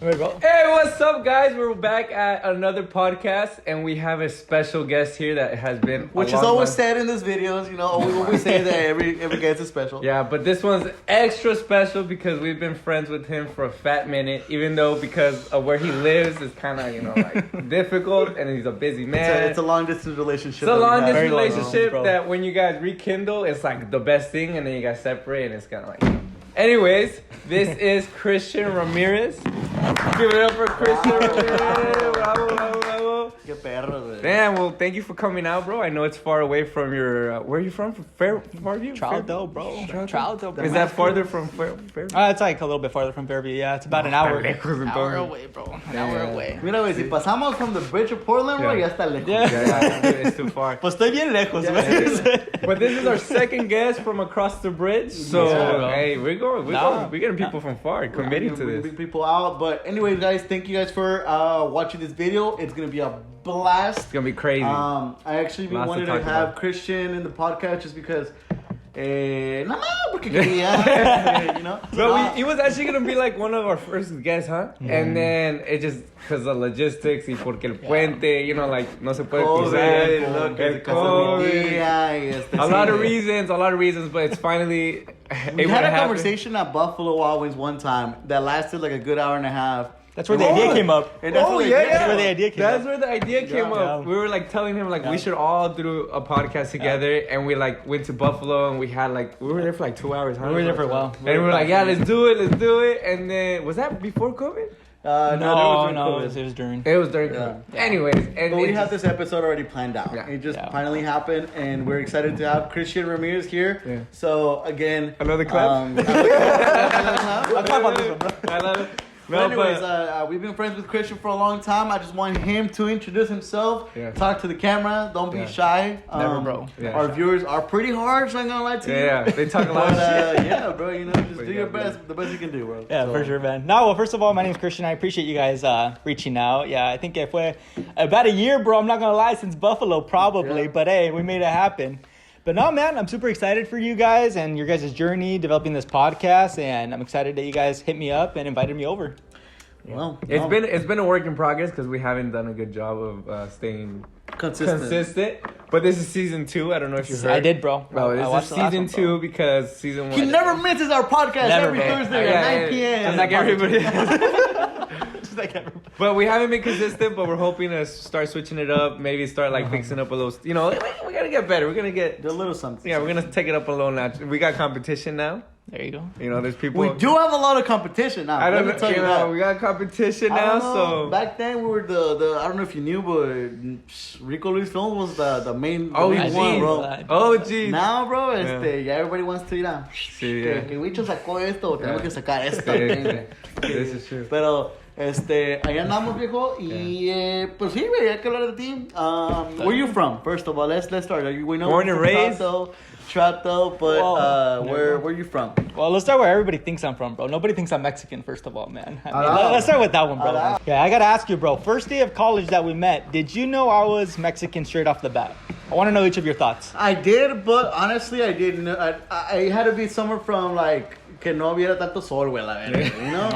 Hey, what's up, guys? We're back at another podcast, and we have a special guest here that has been... Which is always said in these videos, you know, we always say that every guest is special. Yeah, but this one's extra special because we've been friends with him for a fat minute, even though because of where he lives is kind of, like, difficult, and he's a busy man. It's a long-distance relationship. It's a long-distance relationship that when you guys rekindle, it's, like, the best thing, and then you guys separate, and it's kind of like... Anyways, this is Christian Ramirez. Give it up for Christian Ramirez. Bravo, bravo, bravo. Qué perro, güey. Damn, well, thank you for coming out, bro. I know it's far away from your... where are you from? Fairview? Troutdale, bro. Troutdale, bro. Is that farther from Fairview? It's like a little bit farther from Fairview. Yeah, it's about an hour. An hour away, bro. An hour away. Mira, güey, si pasamos from the bridge of Portland, bro, ya está lejos. Yeah, it's too far. Pues estoy bien lejos, güey. But this is our second guest from across the bridge. So, hey, we're getting people from far committing to this. Big people out. But anyways, guys, thank you guys for watching this video. It's going to be a blast. It's going to be crazy. I actually wanted to have Christian in the podcast just because... nada más porque quería, you know. But he was actually gonna be like one of our first guests, huh? Mm. And then it just because of logistics y porque el puente, you know, like no se puede cruzar. A lot of reasons, but it's finally. We had a conversation at Buffalo Wild Wings one time that lasted like a good hour and a half. That's where the idea came up. That's where the idea came up. That's where the idea came up. We were like telling him like we should all do a podcast together, and we like went to Buffalo and we had like we were there for like 2 hours. Huh? We were there for a while. And we were like, yeah, let's do it. And then was that before COVID? No, it was during. It was during COVID. Yeah. Anyways, but we have this episode already planned out. Yeah. It just finally happened, and we're excited to have Christian Ramirez here. Yeah. So again, another clap. I'll clap on this one, bro. I love it. No, anyways, we've been friends with Christian for a long time. I just want him to introduce himself, talk to the camera. Don't be shy. Never, bro. Our viewers are pretty hard, so I'm gonna lie to you. Yeah, they talk a lot of shit. Yeah, bro, you know, just do your best, the best you can do, bro. Yeah, for sure, man. No, well, first of all, my name's Christian. I appreciate you guys reaching out. Yeah, I think if we're about a year, bro, I'm not gonna lie, since Buffalo, probably. But hey, we made it happen. But no, man, I'm super excited for you guys and your guys' journey developing this podcast, and I'm excited that you guys hit me up and invited me over. Well, it's been a work in progress because we haven't done a good job of staying consistent. But this is season 2. I don't know if you heard. I did, bro. Oh, this is season 2 because season 1. He never misses our podcast every Thursday at 9 p.m. Just like everybody. But we haven't been consistent, but we're hoping to start switching it up. Maybe start like fixing up a little, you know, we gotta get better. We're gonna get a little something. Yeah, we're gonna take it up a little notch. We got competition now. There you go. You know, there's people. We do have a lot of competition now. I don't know. We got competition now, so. Back then, we were the I don't know if you knew, but Ricoluisfilms was the main one, bro. Oh, geez. Now, bro, ya everybody wants to ir a... Que Wicho sacó esto, tenemos que sacar esto. This is true. Pero... ahí andamos, viejo, y pues sí, güey, hay que hablar de ti. Where are you from? First of all, let's start. We know born and raised. Troutdale, but where are you from? Well, let's start where everybody thinks I'm from, bro. Nobody thinks I'm Mexican, first of all, man. Let's start with that one, bro. Yeah, I gotta ask you, bro. First day of college that we met, did you know I was Mexican straight off the bat? I want to know each of your thoughts. I did, but honestly, I didn't. I had to be somewhere from like. Que no hubiera tanto sol, güey, la verga, you know?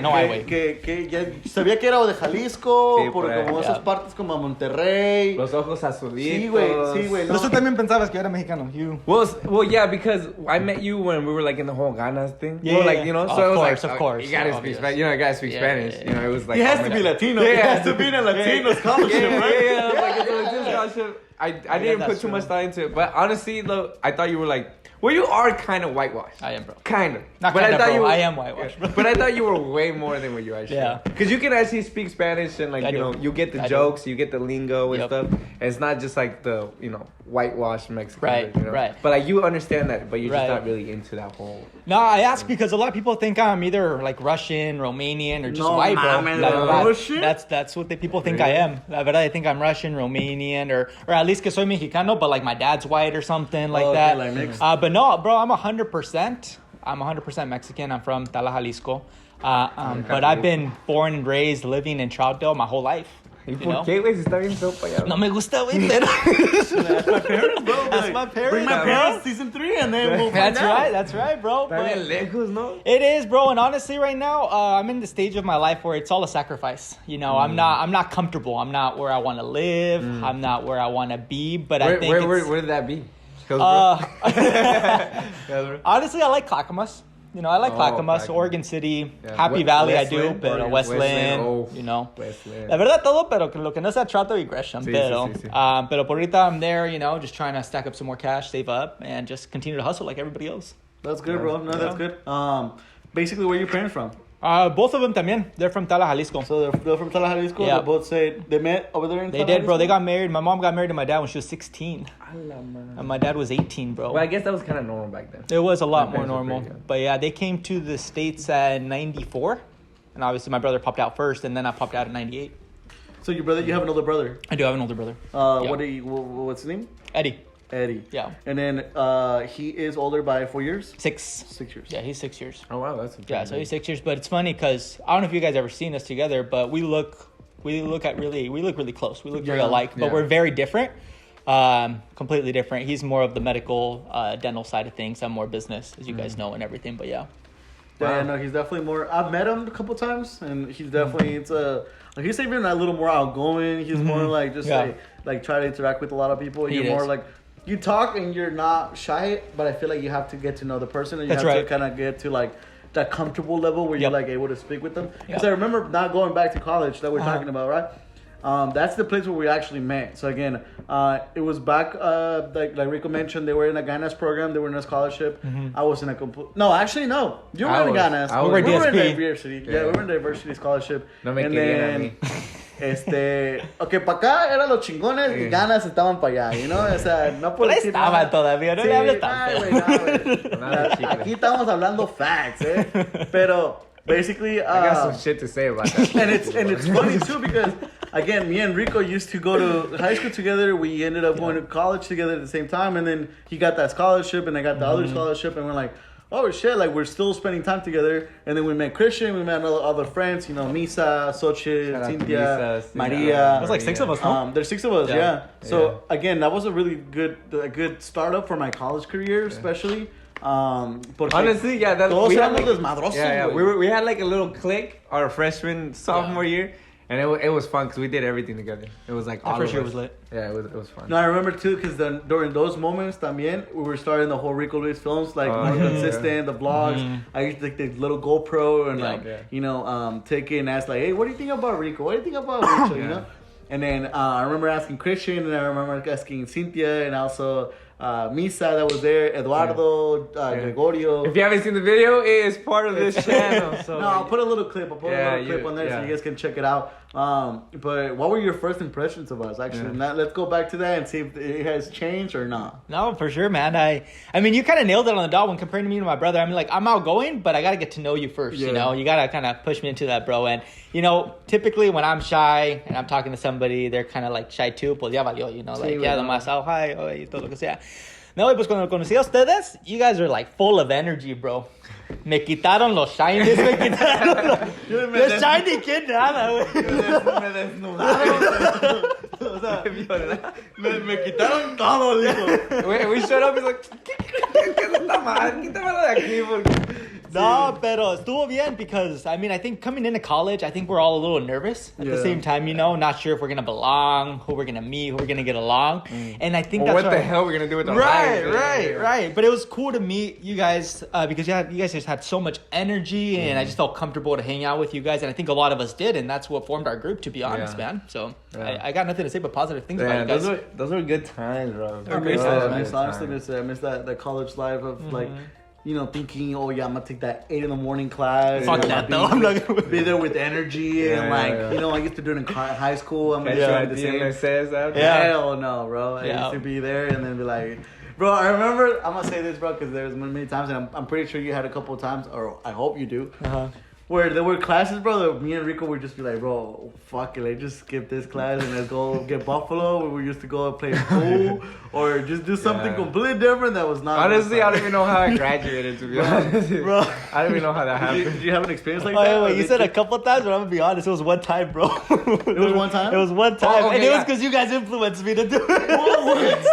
No hay, güey. Que ya sabía que era o de Jalisco, sí, por como esas partes como Monterrey. Los ojos azulitos. Sí, güey. Pero tú también pensabas que era mexicano. Well, yeah, because I met you when we were like in the whole Ganas thing. Yeah, well, like, you know, so it was of course. You gotta speak Spanish. You know, you gotta speak Spanish. You know, it was like. He has to be Latino. Yeah, he has to be in a Latino scholarship, right? Yeah, like it's a Latino scholarship. I didn't put too much thought into it, but honestly, though, I thought you were like. Well, you are kind of whitewashed. I am, bro. Kind of. Not kind of, bro. I am whitewashed, bro. But I thought you were way more than what you actually are. Because you can actually speak Spanish and, like, you know, you get the jokes, you get the lingo and stuff. And it's not just, like, the, you know, whitewashed Mexican. Right, you know? right. But, like, you understand that, but you're just not really into that whole... No, I ask because a lot of people think I'm either, like, Russian, Romanian, or just white, bro. Russian? That's what people think I am. La verdad, I think I'm Russian, Romanian, or at least que soy mexicano, but, like, my dad's white or something like that. Like mixed. But no, bro, I'm 100%. I'm 100% Mexican. I'm from Tala, Jalisco. But I've been born and raised living in Troutdale my whole life. ¿Y por qué, güey? Si está bien feo para allá. No me gusta, güey, pero... That's my parents, bro. That's my parents, Bring my bro. parents season 3 and then we'll find out. That's right, bro. Está bien lejos, ¿no? It is, bro, and honestly, right now, I'm in the stage of my life where it's all a sacrifice. You know, I'm not comfortable. I'm not where I want to live. I'm not where I want to be. But I think where did that be? Honestly, I like Clackamas. You know, I like Clackamas, Oregon City, Happy Valley, I do, pero Westland, you know. Westland. La verdad todo, pero lo que no sea Trato y Gresham, pero por ahorita I'm there, you know, just trying to stack up some more cash, save up, and just continue to hustle like everybody else. That's good, bro. No, that's good. Basically, where are your parents from? Both of them también. They're from Tala, Jalisco. So they're from Tala, Jalisco? Yeah. They both say they met over there in They Tala, did, Jalisco? bro. They got married. My mom got married to my dad when she was 16. And my dad was 18, bro. Well, I guess that was kind of normal back then. It was a lot more parents were normal. pretty young. But yeah, they came to the States at 94. And obviously my brother popped out first, and then I popped out at 98. So you have an older brother? I do have an older brother. What's his name? Eddie. Eddie. Yeah. And then he is older by 4 years? 6. 6 years. Yeah, he's 6 years. Oh, wow. That's So he's 6 years. But it's funny because I don't know if you guys ever seen us together, but we look really close. We look very alike, but we're very different. Completely different. He's more of the medical, dental side of things. I'm more business, as you guys know, and everything. But yeah. Yeah, no, he's definitely more. I've met him a couple times, and he's definitely he's even a little more outgoing. He's more like just like try to interact with a lot of people. You're more like you talk and you're not shy, but I feel like you have to get to know the person, and you have to kind of get to like that comfortable level where you're like able to speak with them. Because I remember not going back to college that we're talking about, right? That's the place where we actually met. So again, it was back, like Rico mentioned, they were in a Ganas program. They were in a scholarship. I was in a no. You were in Ganas. We were in diversity. Yeah, we were in diversity scholarship. No me querían a mí. Okay, para acá eran los chingones y Ganas estaban para allá, you know? O sea, no puedo decir nada. Todavía, no le hables tanto. Aquí estamos hablando facts, Pero basically, I got some shit to say about that. and it's funny too because again, me and Rico used to go to high school together. We ended up going to college together at the same time, and then he got that scholarship, and I got the other scholarship, and we're like, oh shit, like we're still spending time together. And then we met Christian, we met other friends, you know, Misa, Xochitl, Cynthia, Maria. There's like 6 of us, huh? There's 6 of us, yeah. So again, that was a really good startup for my college career, especially. Honestly, yeah, todos éramos desmadrosos. We had like a little clique our sophomore year, and it was fun because we did everything together. It was like all first of year us. was lit. Yeah, it was fun. No, I remember too because during those moments, también we were starting the whole Ricoluisfilms, like more consistent, the vlogs. I used to take the little GoPro and take it and ask like, hey, what do you think about Rico? What do you think about Wicho? You know. And then I remember asking Christian, and I remember asking Cynthia, and also Misa that was there, Eduardo, Gregorio. If you haven't seen the video, it is part of this channel. So no, I'll put a little clip. On there so you guys can check it out. But what were your first impressions of us? Actually, now, let's go back to that and see if it has changed or not. No, for sure, man. I mean, you kind of nailed it on the dot when comparing me to my brother. I mean, like, I'm outgoing, but I got to get to know you first, you know? You got to kind of push me into that, bro. And, you know, typically when I'm shy and I'm talking to somebody, they're kind of like shy too. Pues ya valió, you know? Like, nomás, oh, hi, y todo lo que sea. No, pues cuando conocí a ustedes, you guys are like full of energy, bro. Me quitaron los shinies, me quitaron los shiny kid, nada, güey. Me desnudaron. O sea, me quitaron todo, dijo. We showed up, he's like, ¿qué está mal? Quítamelo de aquí, porque... No, pero estuvo bien because, I mean, I think coming into college, I think we're all a little nervous at the same time, you know, not sure if we're going to belong, who we're going to meet, who we're going to get along. And I think that's what the hell we're going to do with our lives. Right. But it was cool to meet you guys because you guys just had so much energy and I just felt comfortable to hang out with you guys. And I think a lot of us did. And that's what formed our group, to be honest, man. So I got nothing to say but positive things about you guys. Those were good times, bro. I miss that college life of like, you know, thinking, oh yeah, I'm gonna take that 8 a.m. class. Fuck that though. I'm not gonna be there with energy and you know, I used to do it in high school. I'm gonna the same. Hell no, bro. I used to be there and then be like, bro. I remember. I'm gonna say this, bro, because there's many times, and I'm pretty sure you had a couple of times, or I hope you do. where there were classes, bro, me and Rico would just be like, bro, fuck it, let's just skip this class and let's go get Buffalo, where we used to go and play pool, or just do something completely different that was not. Honestly, I don't even know how I graduated, to be honest. Bro, I don't even know how that happened. Did you have an experience like that? Wait, you said a couple times, but I'm gonna be honest, it was one time, bro. It was one time? It was one time. Okay, and it was because you guys influenced me to do it.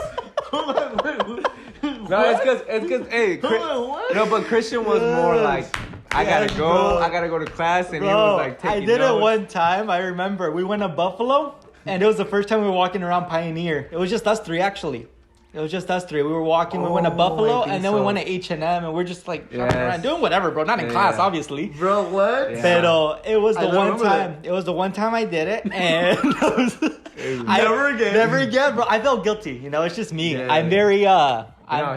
No, it's because, hey, no, but Christian was more like, I gotta go to class, and he was like taking I did notes. it one time. I remember we went to Buffalo, and it was the first time we were walking around Pioneer. It was just us three, actually. It was just us three. We were walking. We went to Buffalo, and then we went to H&M, and we're just like around, doing whatever, bro. Not in class, obviously. Bro, what? Yeah. Pero it was the one time. It was the one time I did it, and never again, bro. I felt guilty. You know, it's just me. Yeah. I'm very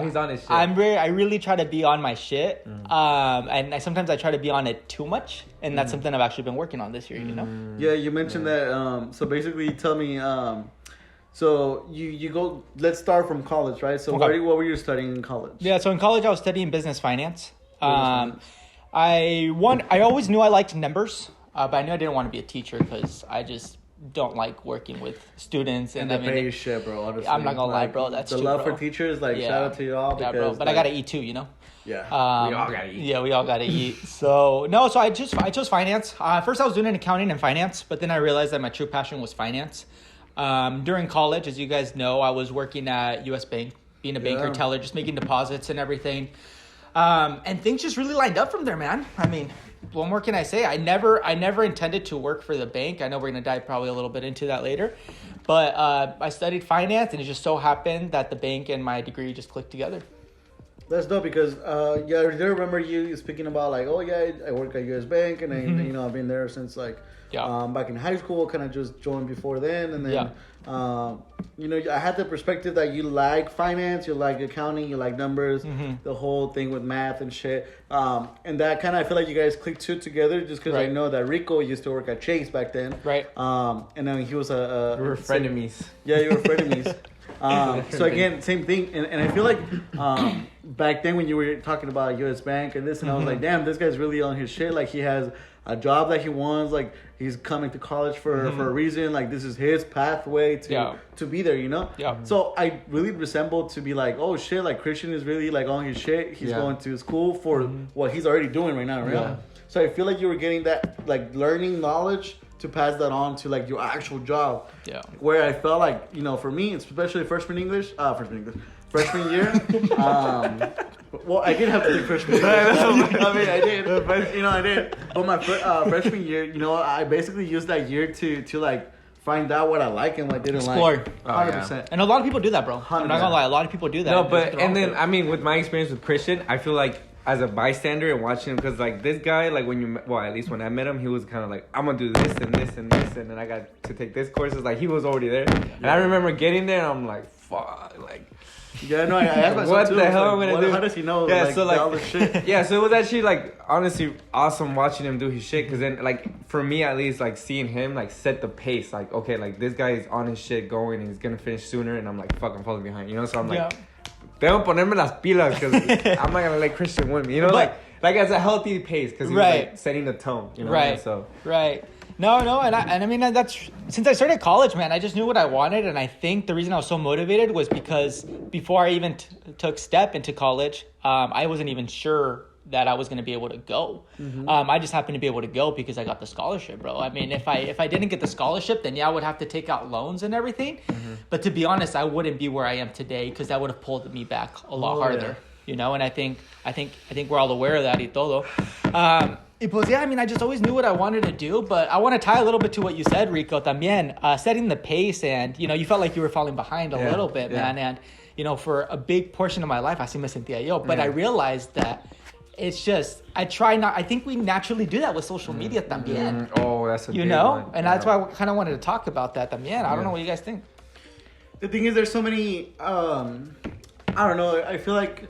he's on his shit. I really try to be on my shit. And sometimes I try to be on it too much. And that's something I've actually been working on this year, you know? Yeah, you mentioned that. So basically, tell me, so you go, let's start from college, right? So what were you studying in college? Yeah, so in college I was studying business finance. I always knew I liked numbers, but I knew I didn't want to be a teacher because I just don't like working with students. And I mean, shit, bro. Honestly, I'm not gonna lie, bro. That's the true, love bro. for teachers. Like, shout out to y'all. Yeah, because, bro. But I gotta eat too, you know. Yeah, we all gotta eat. Yeah, we all gotta eat. So I chose finance. First, I was doing accounting and finance, but then I realized that my true passion was finance. During college, as you guys know, I was working at U.S. Bank, being a banker teller, just making deposits and everything. And things just really lined up from there, man. I mean, what more can I say? I never intended to work for the bank. I know we're going to dive probably a little bit into that later. But I studied finance, and it just so happened that the bank and my degree just clicked together. That's dope because, I remember you speaking about like, oh yeah, I work at U.S. Bank and I've been there since like, back in high school, kind of just joined before then. And then, I had the perspective that you like finance, you like accounting, you like numbers, the whole thing with math and shit. And that kind of, I feel like you guys clicked two together just because I know that Rico used to work at Chase back then. Right. And then he was we were frenemies. Yeah, you were frenemies. So again, same thing. And I feel like back then when you were talking about U.S. Bank and this, and I was like, damn, this guy's really on his shit. Like, he has a job that he wants. Like, he's coming to college for a reason. Like, this is his pathway to be there, you know? Yeah. So I really resembled to be like, oh shit, like Christian is really like on his shit. He's going to school for what he's already doing right now, right? Yeah. So I feel like you were getting that, like, learning knowledge to pass that on to like your actual job. Yeah. Where I felt like, for me, especially freshman year. Well, I did have to take freshman year. I mean, I did. I did. But my freshman year, I basically used that year to like find out what I like and what I didn't like. 100%. And a lot of people do that, bro. 100%. I'm not gonna lie, a lot of people do that. No, but and then I mean, with my experience with Christian, I feel like as a bystander and watching him, because like this guy, like at least when I met him, he was kind of like, I'm gonna do this and this and this, and then I got to take this courses. Like, he was already there, and I remember getting there, and I'm like, fuck, like. Yeah, no, I asked myself what too. the hell am I gonna do? How does he know? Yeah, like, so like all this shit. Yeah, so it was actually like honestly awesome watching him do his shit, because then like for me at least, like seeing him like set the pace, like okay, like this guy is on his shit going and he's gonna finish sooner, and I'm like, fuck, I'm falling behind, so I'm like, tengo ponerme las pilas because I'm not gonna let Christian win me, like as a healthy pace, because he's like setting the tone, right? So No, and I mean, that's since I started college, man. I just knew what I wanted, and I think the reason I was so motivated was because before I even took step into college, I wasn't even sure that I was going to be able to go. I just happened to be able to go because I got the scholarship, bro. I mean, if I didn't get the scholarship, then I would have to take out loans and everything. But to be honest, I wouldn't be where I am today because that would have pulled me back a lot harder. Yeah. And I think we're all aware of that y todo. I mean, I just always knew what I wanted to do, but I want to tie a little bit to what you said, Rico, también, setting the pace, and, you felt like you were falling behind a little bit, man, and, for a big portion of my life, así me sentía yo, but I realized that it's just, I think we naturally do that with social media también. Oh, that's a big one. And that's why I kind of wanted to talk about that también. I don't know what you guys think. The thing is, there's so many, I don't know, I feel like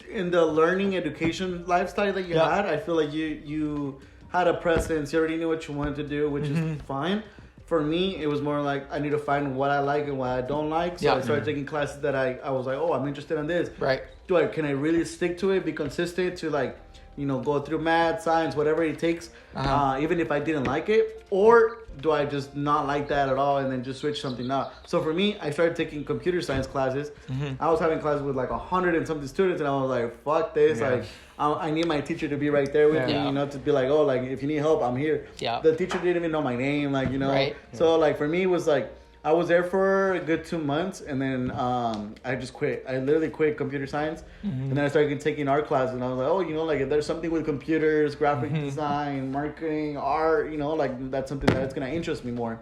in the learning education lifestyle that you had, I feel like you had a presence. You already knew what you wanted to do, which is fine. For me, it was more like I need to find what I like and what I don't like. So I started taking classes that I was like, oh, I'm interested in this. Right. Can I really stick to it? Be consistent to like go through math, science, whatever it takes, even if I didn't like it? Or do I just not like that at all and then just switch something out? So for me, I started taking computer science classes. I was having classes with like 100 and something students, and I was like, fuck this. Like, I need my teacher to be right there with me, to be like, oh, like, if you need help, I'm here. The teacher didn't even know my name, like, Right. So, like, for me, it was like, I was there for a good 2 months, and then I just quit. I literally quit computer science, and then I started taking art classes, and I was like, oh, like, if there's something with computers, graphic design, marketing, art, like, that's something that's going to interest me more.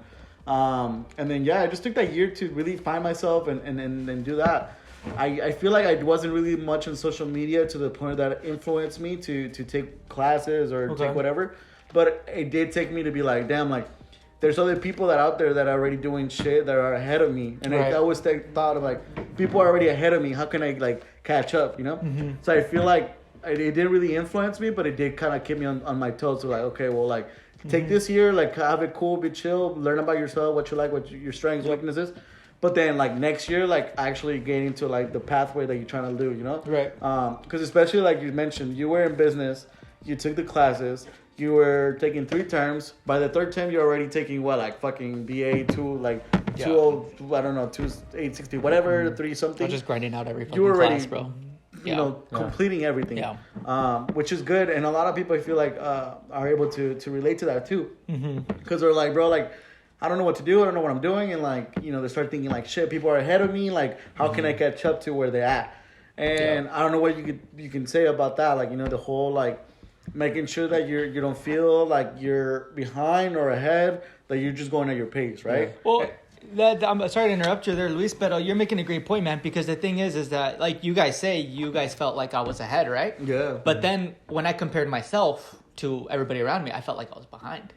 And then, I just took that year to really find myself and do that. I feel like I wasn't really much on social media to the point that it influenced me to take classes or take whatever, but it did take me to be like, damn, like, there's other people that out there that are already doing shit that are ahead of me. And I always thought of, like, people are already ahead of me. How can I, like, catch up, So I feel like it didn't really influence me, but it did kind of keep me on my toes. So, like, okay, well, like, take this year, like, have it cool, be chill, learn about yourself, what you like, what your strengths, weaknesses. But then, like, next year, like, actually get into, like, the pathway that you're trying to do, Right. Because especially, like you mentioned, you were in business, you took the classes, you were taking 3 terms. By the 3rd term, you're already taking what, like fucking BA 2, like 2, I don't know, 2860, whatever, 3 something. I was just grinding out every fucking class, bro. Completing everything. Yeah. Which is good, and a lot of people I feel like are able to relate to that too, because they're like, bro, like, I don't know what to do. I don't know what I'm doing, and like, they start thinking like, shit, people are ahead of me. Like, how can I catch up to where they're at? And I don't know what you can say about that. Like, the whole like, making sure that you don't feel like you're behind or ahead, that you're just going at your pace, right? Well, I'm sorry to interrupt you there, Luis, but you're making a great point, man, because the thing is that, like you guys say, you guys felt like I was ahead, right? Yeah. But then when I compared myself to everybody around me, I felt like I was behind.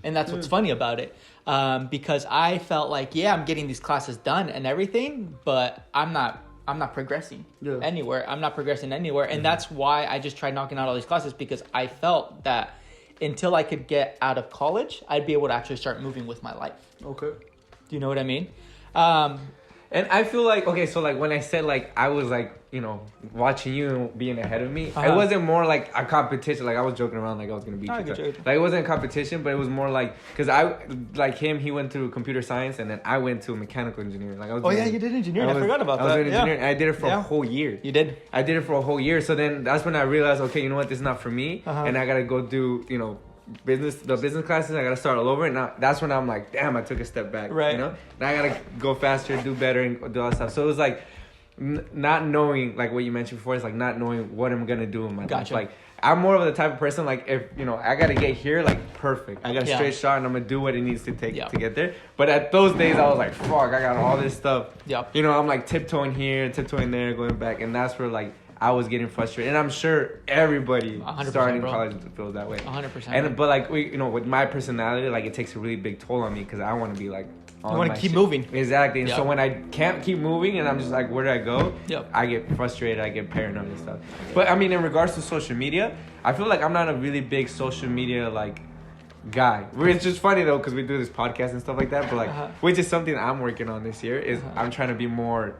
And that's what's funny about it, because I felt like, I'm getting these classes done and everything, but I'm not progressing anywhere. I'm not progressing anywhere. And that's why I just tried knocking out all these classes, because I felt that until I could get out of college, I'd be able to actually start moving with my life. Okay. Do you know what I mean? And I feel like, okay, so like when I said like I was like, watching you being ahead of me, it wasn't more like a competition. Like I was joking around like I was going to beat you. Like it wasn't a competition, but it was more like, because I, like him, he went through computer science and then I went to mechanical engineering. Like I was you did engineering. I forgot about that. I was doing engineering and I did it for a whole year. You did? I did it for a whole year. So then that's when I realized, okay, you know what, this is not for me. And I got to go do, the business classes. I gotta start all over, and now that's when I'm like, damn, I took a step back, right? Now I gotta go faster, do better, and do all that stuff. So it was like not knowing, like what you mentioned before, is like not knowing what I'm gonna do in my life. Like I'm more of the type of person, like if I gotta get here, like perfect, I got a straight shot and I'm gonna do what it needs to take to get there. But at those days I was like, fuck, I got all this stuff. I'm like tiptoeing here, tiptoeing there, going back, and that's where like I was getting frustrated, and I'm sure everybody starting in college feels that way. 100%. And but like with my personality, like it takes a really big toll on me because I want to be like. I want to keep moving. Exactly. And so when I can't keep moving, and I'm just like, where do I go? I get frustrated. I get paranoid and stuff. But I mean, in regards to social media, I feel like I'm not a really big social media like guy. It's just funny though because we do this podcast and stuff like that. But like, which is something that I'm working on this year is I'm trying to be more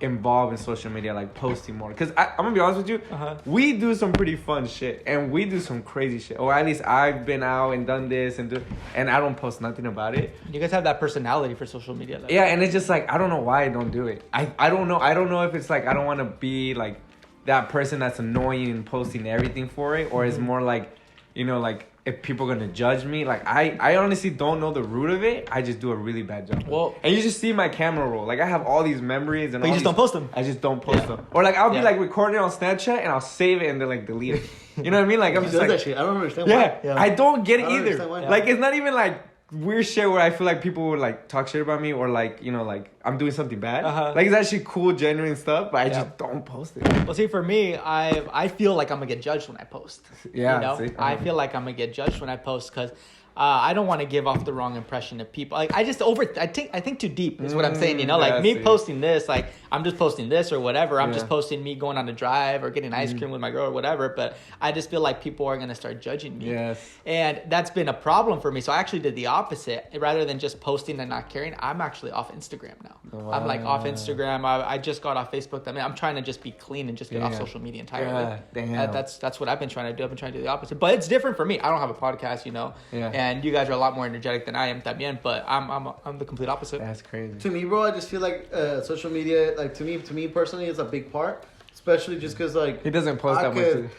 involved in social media, like posting more, because I'm gonna be honest with you, we do some pretty fun shit and we do some crazy shit, or at least I've been out and done this and I don't post nothing about it. You guys have that personality for social media though. And it's just like I don't know why I don't do it. I don't know if it's like I don't want to be like that person that's annoying and posting everything for it, or it's more like like if people are gonna judge me. Like I honestly don't know the root of it. I just do a really bad job. Well, and you just see my camera roll. Like I have all these memories, and but you just don't post them. I just don't post them. Or like I'll be like recording on Snapchat and I'll save it and then like delete it. You know what I mean? Like I'm just like that shit. I don't understand why. I don't get it either. Like it's not even like weird shit where I feel like people would like talk shit about me, or like like I'm doing something bad. Like it's actually cool, genuine stuff, but I just don't post it. Well, see, for me, I feel like I'm gonna get judged when I post. I feel like I'm gonna get judged when I post because I don't want to give off the wrong impression to people. Like I think too deep is what I'm saying. You know, like me posting this, like I'm just posting this or whatever. I'm just posting me going on a drive or getting ice cream with my girl or whatever. But I just feel like people are gonna start judging me. Yes. And that's been a problem for me. So I actually did the opposite. Rather than just posting and not caring, I'm actually off Instagram now. Wow. I'm like off Instagram. I just got off Facebook. I mean, I'm trying to just be clean and just get off social media entirely. That's what I've been trying to do. I've been trying to do the opposite. But it's different for me. I don't have a podcast, you know. Yeah. And you guys are a lot more energetic than I am también, but I'm the complete opposite. That's crazy. To me, bro, I just feel like social media, like to me personally, is a big part. Especially just because, like... He doesn't post that much.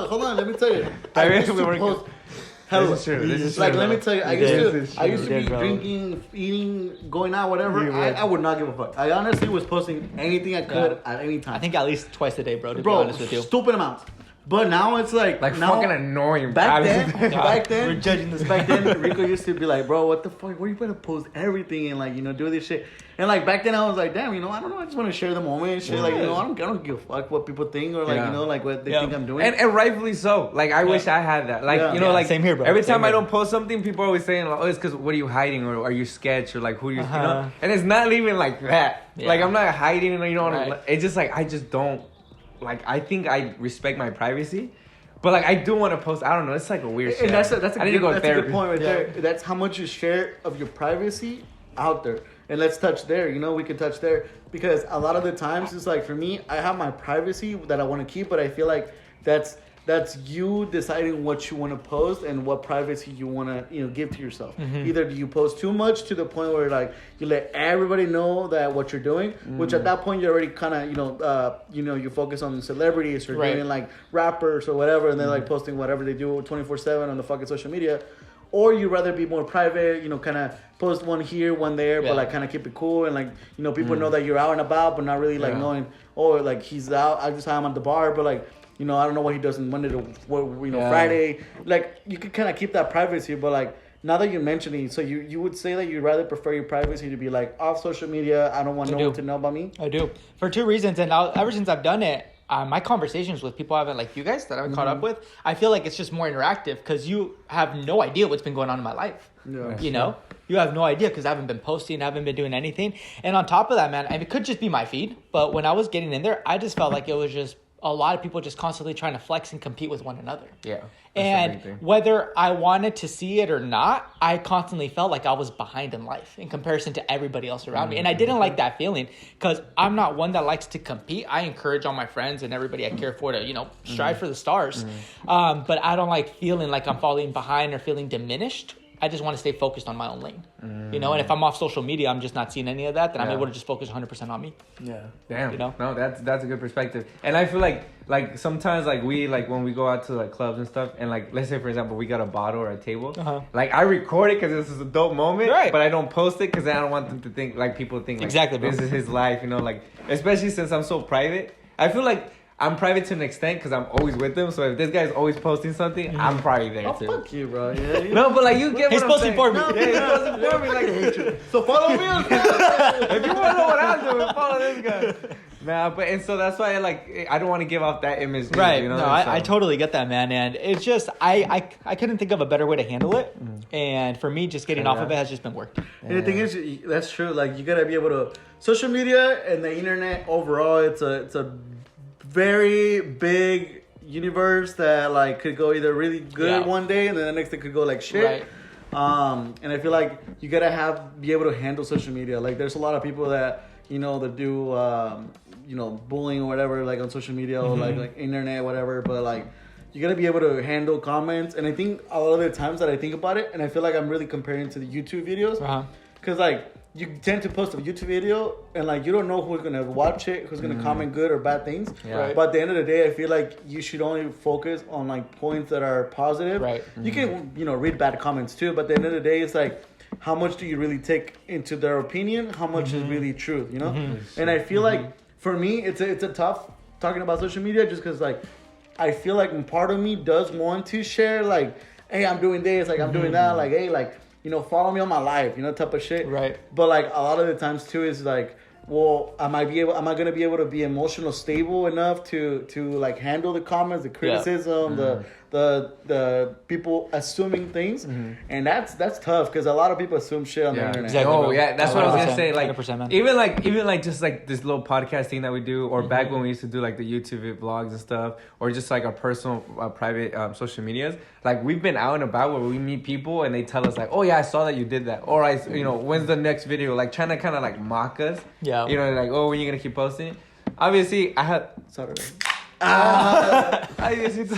Hold on, let me tell you. I used to post... This is true. Like, let me tell you, I used to be drinking, eating, going out, whatever. I would not give a fuck. I honestly was posting anything I could at any time. I think at least twice a day, bro, to be honest with you. Stupid amounts. But now it's like now, fucking annoying. Back then, we're judging this. Back then, Rico used to be like, bro, what the fuck? Where you better post everything and like, you know, do this shit. And like back then, I was like, damn, you know, I don't know, I just want to share the moment and shit. Like, you know, I don't give a fuck what people think or like, you know, like what they think I'm doing. And rightfully so. Like, I wish I had that. Like, you know, like same here, bro. Every time I don't post something, people are always saying, like, oh, it's because what are you hiding or are you sketch or like who you know? And it's not even like that. Like, I'm not hiding, you know. It's just like I just don't like. I think I respect my privacy. But like I do want to post. I don't know. It's like a weird shit. And that's a good point right there. That's how much you share of your privacy out there. And let's touch there. You know, we can touch there because a lot of the times it's like for me, I have my privacy that I want to keep, but I feel like that's you deciding what you want to post and what privacy you want to give to yourself. Either do you post too much to the point where like you let everybody know that what you're doing, which at that point you're already kind of you focus on celebrities or doing like rappers or whatever, and they're like posting whatever they do 24/7 on the fucking social media. Or you rather be more private, kind of post one here, one there, but like kind of keep it cool and like people know that you're out and about, but not really like knowing like he's out. I just saw him at the bar, but like. I don't know what he does on Monday to Friday. Like, you could kind of keep that privacy, but, like, now that you're mentioning, so you would say that you'd rather prefer your privacy to be, like, off social media, I don't want no one to know about me? I do. For two reasons, and ever since I've done it, my conversations with people I haven't, like you guys, that I haven't caught up with, I feel like it's just more interactive because you have no idea what's been going on in my life. Yeah. You know? You have no idea because I haven't been posting, I haven't been doing anything. And on top of that, man, it could just be my feed, but when I was getting in there, I just felt like it was just a lot of people just constantly trying to flex and compete with one another. Yeah. And whether I wanted to see it or not, I constantly felt like I was behind in life in comparison to everybody else around me. And I didn't like that feeling because I'm not one that likes to compete. I encourage all my friends and everybody I care for to, strive for the stars. But I don't like feeling like I'm falling behind or feeling diminished. I just want to stay focused on my own lane, and if I'm off social media, I'm just not seeing any of that, then I'm able to just focus 100% on me. Yeah. Damn. No, that's a good perspective. And I feel like sometimes like we, like when we go out to like clubs and stuff, and like, let's say for example, we got a bottle or a table, like I record it because this is a dope moment, but I don't post it because I don't want them to think, like people think like, exactly, this is his life, like, especially since I'm so private. I feel like I'm private to an extent because I'm always with them. So if this guy's always posting something, I'm probably there too. Fuck you, bro. Yeah. No, but like you get what I'm posting saying. For me. Yeah, he's posting for me. Like, I hate you. So follow me on if you want to know what I'm doing, follow this guy. Nah, and so that's why I don't want to give off that image. Right. No, I totally get that, man. And it's just, I couldn't think of a better way to handle it. And for me, just getting off of it has just been working. And the thing is, that's true. Like you got to be able to, social media and the internet overall, it's a very big universe that like could go either really good one day and then the next day could go like shit. Right. And I feel like you gotta be able to handle social media. Like there's a lot of people that that do bullying or whatever like on social media or like internet whatever. But like you gotta be able to handle comments. And I think a lot of the times that I think about it, and I feel like I'm really comparing to the YouTube videos, because like. You tend to post a YouTube video and like you don't know who's gonna watch it, who's gonna comment good or bad things. Yeah. Right. But at the end of the day, I feel like you should only focus on like points that are positive. Right. You can read bad comments too, but at the end of the day, it's like how much do you really take into their opinion? How much is really truth? And I feel like for me, it's a tough talking about social media just because like I feel like part of me does want to share like, hey, I'm doing this, like I'm doing that, like hey, like. Follow me on my life, type of shit. Right. But like a lot of the times too is like, well, am I gonna be able to be emotional stable enough to like handle the comments, the criticism, the people assuming things, and that's tough because a lot of people assume shit on the internet. Exactly, oh bro. yeah, that's what I was gonna say. Like 100%, even like just like this little podcast thing that we do, or back when we used to do like the YouTube vlogs and stuff, or just like our personal private social medias. Like we've been out and about where we meet people and they tell us like, oh yeah, I saw that you did that, or when's the next video? Like trying to kind of like mock us. Yeah. Like, oh, when you gonna keep posting it? Obviously, I had. Sorry. Ay, Diosito.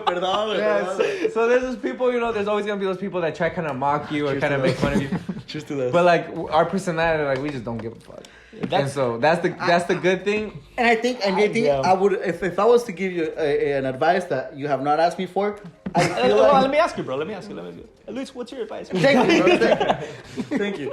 Perdón. So there's those people, there's always gonna be those people that try kind of mock you or kind of make fun of you. Cheers to that. But like our personality, like we just don't give a fuck. And so that's the good thing. And I think I would if I was to give you an advice that you have not asked me for, I feel like. Let me ask you, bro. Let me ask you. At least, what's your advice? Thank you, bro. Thank you.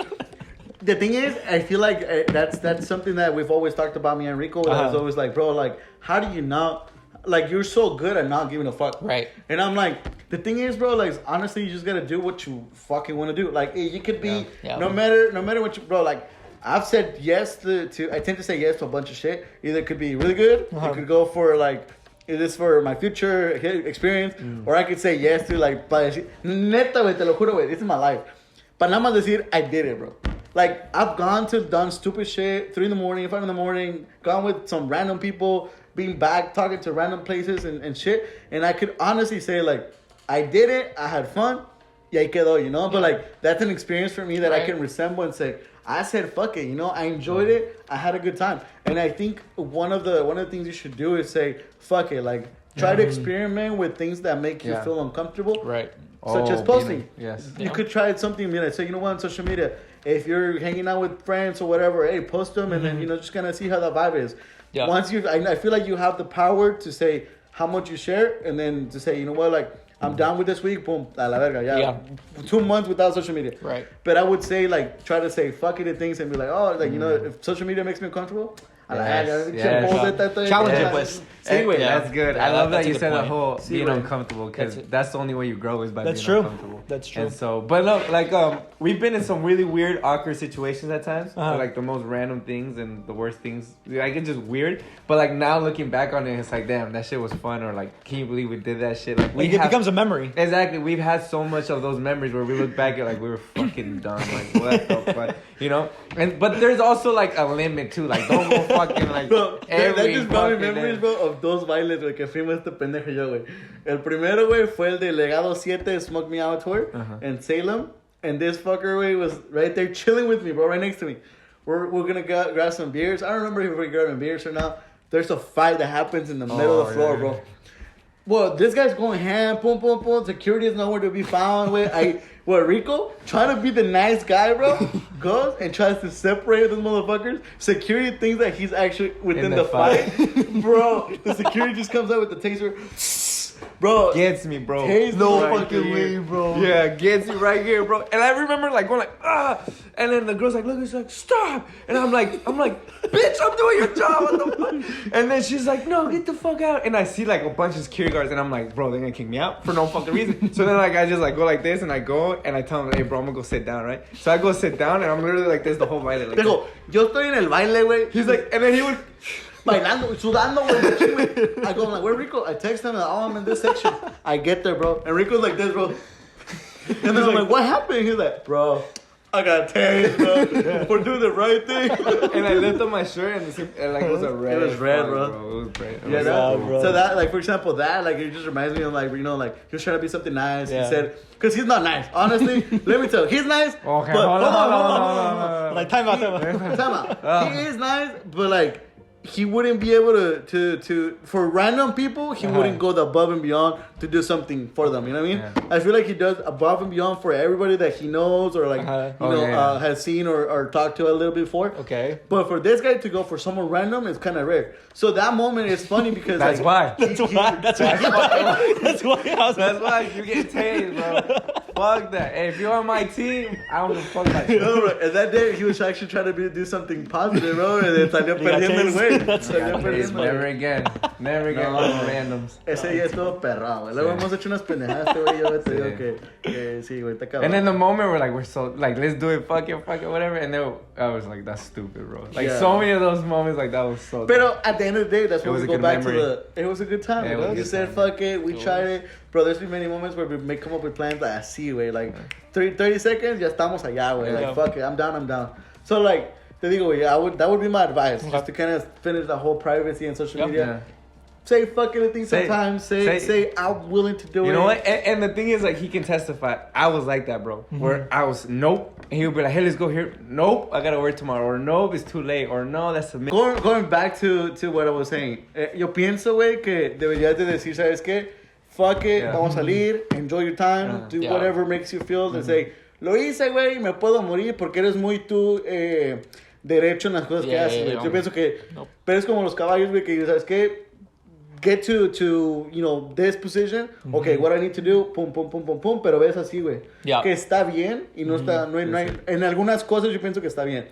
The thing is, I feel like that's something that we've always talked about, me and Rico. I was always like, bro, like, how do you not, like, you're so good at not giving a fuck. Right. And I'm like, the thing is, bro, like, honestly, you just gotta do what you fucking want to do. Like, you could be, no matter what you, bro, like, I've said yes to I tend to say yes to a bunch of shit. Either it could be really good, it could go for, like, is this for my future experience, or I could say yes to, like, neta, güey, te lo juro, güey, this is my life. But nada más decir, I did it, bro. Like, I've done stupid shit, 3 in the morning, 5 in the morning, gone with some random people, being back, talking to random places and shit. And I could honestly say, like, I did it, I had fun, y ahí quedó, But, like, that's an experience for me that I can resemble and say, I said, fuck it, I enjoyed it, I had a good time. And I think one of the things you should do is say, fuck it, like, try to experiment with things that make you feel uncomfortable. Right. Such as posting. Yes. You could try something, so on social media, if you're hanging out with friends or whatever, hey, post them and then, just kind of see how the vibe is. Yeah. Once I feel like you have the power to say how much you share and then to say, like, I'm down with this week, boom, a la verga, yeah. 2 months without social media. Right. But I would say, like, try to say fuck it to things and be like, oh, like, if social media makes me uncomfortable, Challenge it, pues. Anyway, that's good. I love that you said the whole being uncomfortable because that's the only way you grow is by being uncomfortable. That's true. And so, but no, like, we've been in some really weird, awkward situations at times. Like the most random things and the worst things. Like, it's just weird. But like now looking back on it, it's like, damn, that shit was fun. Or like, can you believe we did that shit? Like, it becomes a memory. Exactly. We've had so much of those memories where we look back at like we were fucking dumb. Like, what the fuck? But there's also like a limit too. Like, don't go fucking like. Bro, that just brought me memories, bro, of dos bailes, güey, que fuimos este pendejo y yo, güey. El primero, güey, fue el de Legado 7 Smoke Me Out Tour in Salem. And this fucker, güey, was right there chilling with me, bro, right next to me. We're gonna grab some beers. I don't remember if we're grabbing beers or not. There's a fight that happens in the middle of the floor, bro. Well, this guy's going ham, boom, boom, boom. Security is nowhere to be found. Rico, trying to be the nice guy, bro, goes and tries to separate those motherfuckers. Security thinks that he's actually within the fight. Bro, the security just comes out with the taser. Bro, gets me, bro. No right fucking way, bro. Yeah, gets me right here, bro. And I remember like going like, ah, and then the girl's like, look, it's like, stop. And I'm like, bitch, I'm doing your job. What the fuck? And then she's like, no, get the fuck out. And I see like a bunch of security guards, and I'm like, bro, they're gonna kick me out for no fucking reason. So then like I just like go like this, and I go and I tell them, hey, bro, I'm gonna go sit down, right? So I go sit down, and I'm literally like this the whole baile. Like, yo estoy en el baile, güey. He's like, and then he would. Bailando, sudando, güey. I go, I'm like, where Rico? I text him, oh, I'm in this section. I get there, bro. And Rico's like this, bro. And then I'm like, what happened? He's like, bro, I got tased, bro, for doing the right thing. And I lifted up my shirt, and like, it was a red. It was red, bro. It was red. Yeah, bro. So that, like, for example, like, it just reminds me of, like, like, he was trying to be something nice. Yeah. He said, because he's not nice. Honestly, let me tell you, he's nice. Okay, but, hold on. Like, time out. He is nice, but, like, he wouldn't be able to for random people, he wouldn't go above and beyond to do something for them. You know what I mean? Yeah. I feel like he does above and beyond for everybody that he knows or like has seen or talked to a little bit before. Okay. But for this guy to go for someone random is kind of rare. So that moment is funny because that's like, why. That's why. That's why you get tased, bro. Fuck that. Hey, if you're on my team, I don't give a fuck that shit. No, bro. And that day he was actually trying to do something positive, bro, and then salió perdiendo el güey. That's never again. Never again No, con randoms. Ese día estuvo perrado, güey. Luego hemos hecho unas pendejadas, güey. Yo te digo que sí, güey, está cabrón. And in the moment, we're so, let's do it, fuck it, whatever. And then I was like, that's stupid, bro. Like, so many of those moments, like, that was so Pero at the end of the day, that's when we go back memory. to it was a good time. Yeah, You said, fuck it, we tried it. Bro, there's been many moments where we may come up with plans like, así, güey. Like, 30 seconds, ya estamos allá, güey. Like, fuck it, I'm down. So, like, te digo, güey, that would be my advice. Just to kind of finish the whole privacy and social media. Yeah. Say fuck anything sometimes. Say I'm willing to do it. You know what? And the thing is, like, he can testify. I was like that, bro. Where I was, nope. And he would be like, hey, let's go here. Nope, I gotta work tomorrow. Or nope, it's too late. Or no, that's a... Going back to what I was saying. Yo pienso, güey, que deberías de decir, ¿sabes qué? Fuck it, vamos a salir, enjoy your time, do whatever makes you feel. And say, lo hice, güey, me puedo morir porque eres muy tú derecho en las cosas que haces, güey. Yo pienso que... Pero es como los caballos, güey, que, ¿sabes qué? Get to you know, this position. Okay, what I need to do, pum, pero ves así, güey. Que está bien y no está, no hay, en algunas cosas yo pienso que está bien.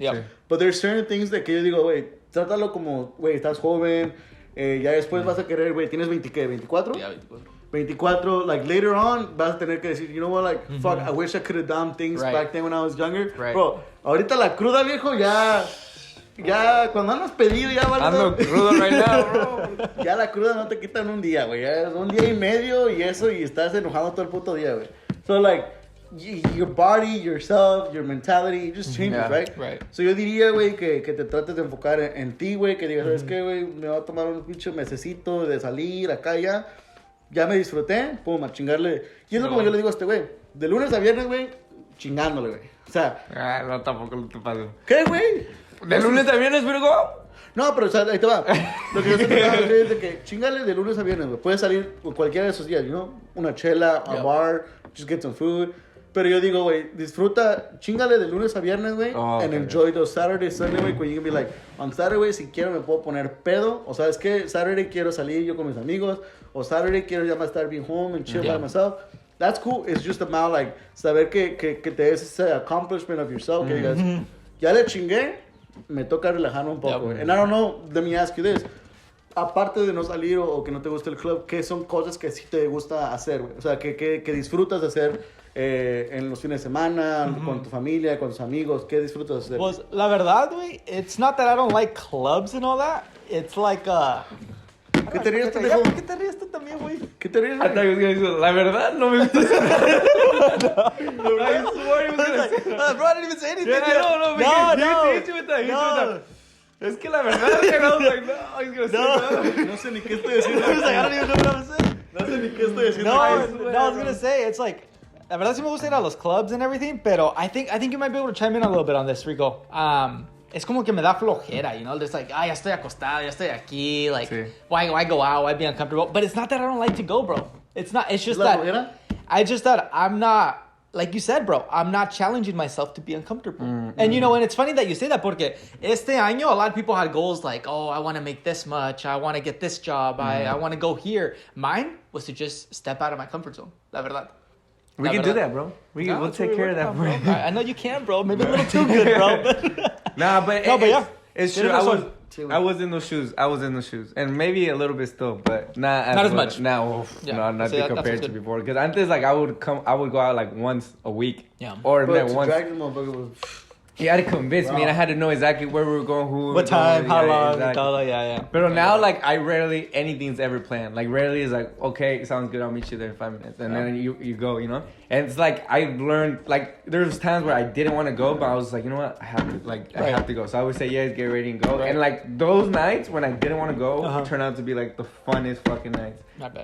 But there's certain things de que yo digo, güey, trátalo como, güey, estás joven, ya después vas a querer, güey, ¿tienes 20 qué? ¿24? Yeah, 24. 24, like later on, vas a tener que decir, you know what, like, fuck, I wish I could have done things back then when I was younger. Bro, ahorita la cruda, viejo, ya, cuando andas pedido, ya vale. Ando crudo right now, bro. Ya la cruda no te quitan un día, güey. Ya es un día y medio y eso, y estás enojado todo el puto día, güey. So, like, your body, yourself, your mentality, it just changes, right? So, yo diría, güey, que te trates de enfocar en ti, güey. Que digas, ¿sabes qué, güey? Me voy a tomar un pinche mesecito de salir acá ya. Ya me disfruté, pum, a chingarle. Y es como yo le digo a este güey. De lunes a viernes, güey, chingándole, güey. O sea... no, tampoco te paso. ¿Qué, güey? ¿De lunes a viernes, Virgo? No, pero o sea, ahí te va. Lo que yo estoy tratando de decir es de que chingale de lunes a viernes, güey. Puedes salir cualquiera de esos días, you know? Una chela, a bar, just get some food. Pero yo digo, güey, disfruta, chingale de lunes a viernes, güey. And enjoy those Saturday, Sunday, güey. When you can be like, on Saturday, güey, si quiero me puedo poner pedo. O sabes qué, Saturday quiero salir yo con mis amigos. O Saturday quiero ya más estar being home and chill by myself. That's cool. It's just about like, saber que te des ese accomplishment of yourself. Que digas, ya le chingué. Me toca relajarme un poco. And I don't know, let me ask you this. Aparte de no salir o que no te gusta el club, ¿qué son cosas que sí te gusta hacer, güey? O sea, que disfrutas de hacer en los fines de semana, con tu familia, con tus amigos. ¿Qué disfrutas de hacer? Pues, la verdad, güey, it's not that I don't like clubs and all that. It's like, ¿Qué te ríes, pendejo? ¿Por qué te ríes tú también, güey? ¿Qué te ríes, güey? La verdad, no me gusta hacer nada. Bro, I didn't even say anything. No. Es que la verdad, que no, like, no, he's gonna say No sé ni qué estoy diciendo. I was like, I don't even know what I'm saying. No sé ni qué estoy diciendo. No, I was gonna say, it's like, la verdad sí me gusta ir a los clubs and everything, pero I think you might be able to chime in a little bit on this, Rico. Es como que me da flojera, you know? Just like, ya estoy acostado, ya estoy aquí, like, why go out, why be uncomfortable? But it's not that I don't like to go, bro. It's just that I'm not, like you said, bro, I'm not challenging myself to be uncomfortable. And you know, and it's funny that you say that porque este año, a lot of people had goals like, oh, I want to make this much, I want to get this job, I want to go here. Mine was to just step out of my comfort zone, la verdad. We can do that, bro. We'll take care of that, bro. I know you can, bro. Maybe a little too good, bro. But yeah. It's true. I was in those shoes. And maybe a little bit still, but not as much. Now, not compared to before. Because antes, like, I would go out, like, once a week. Yeah. Or once. Drag the motherfucker was... He had to convince me, and I had to know exactly where we were going, who, what time, how long, exactly. But now, like, I rarely anything's ever planned. Like, rarely is like, okay, sounds good, I'll meet you there in 5 minutes, and then you go, you know. And it's like I've learned, like, there's times where I didn't want to go, but I was like, you know what, I have to, like, I have to go. So I would say yes, get ready and go. And like those nights when I didn't want to go turn out to be like the funnest fucking nights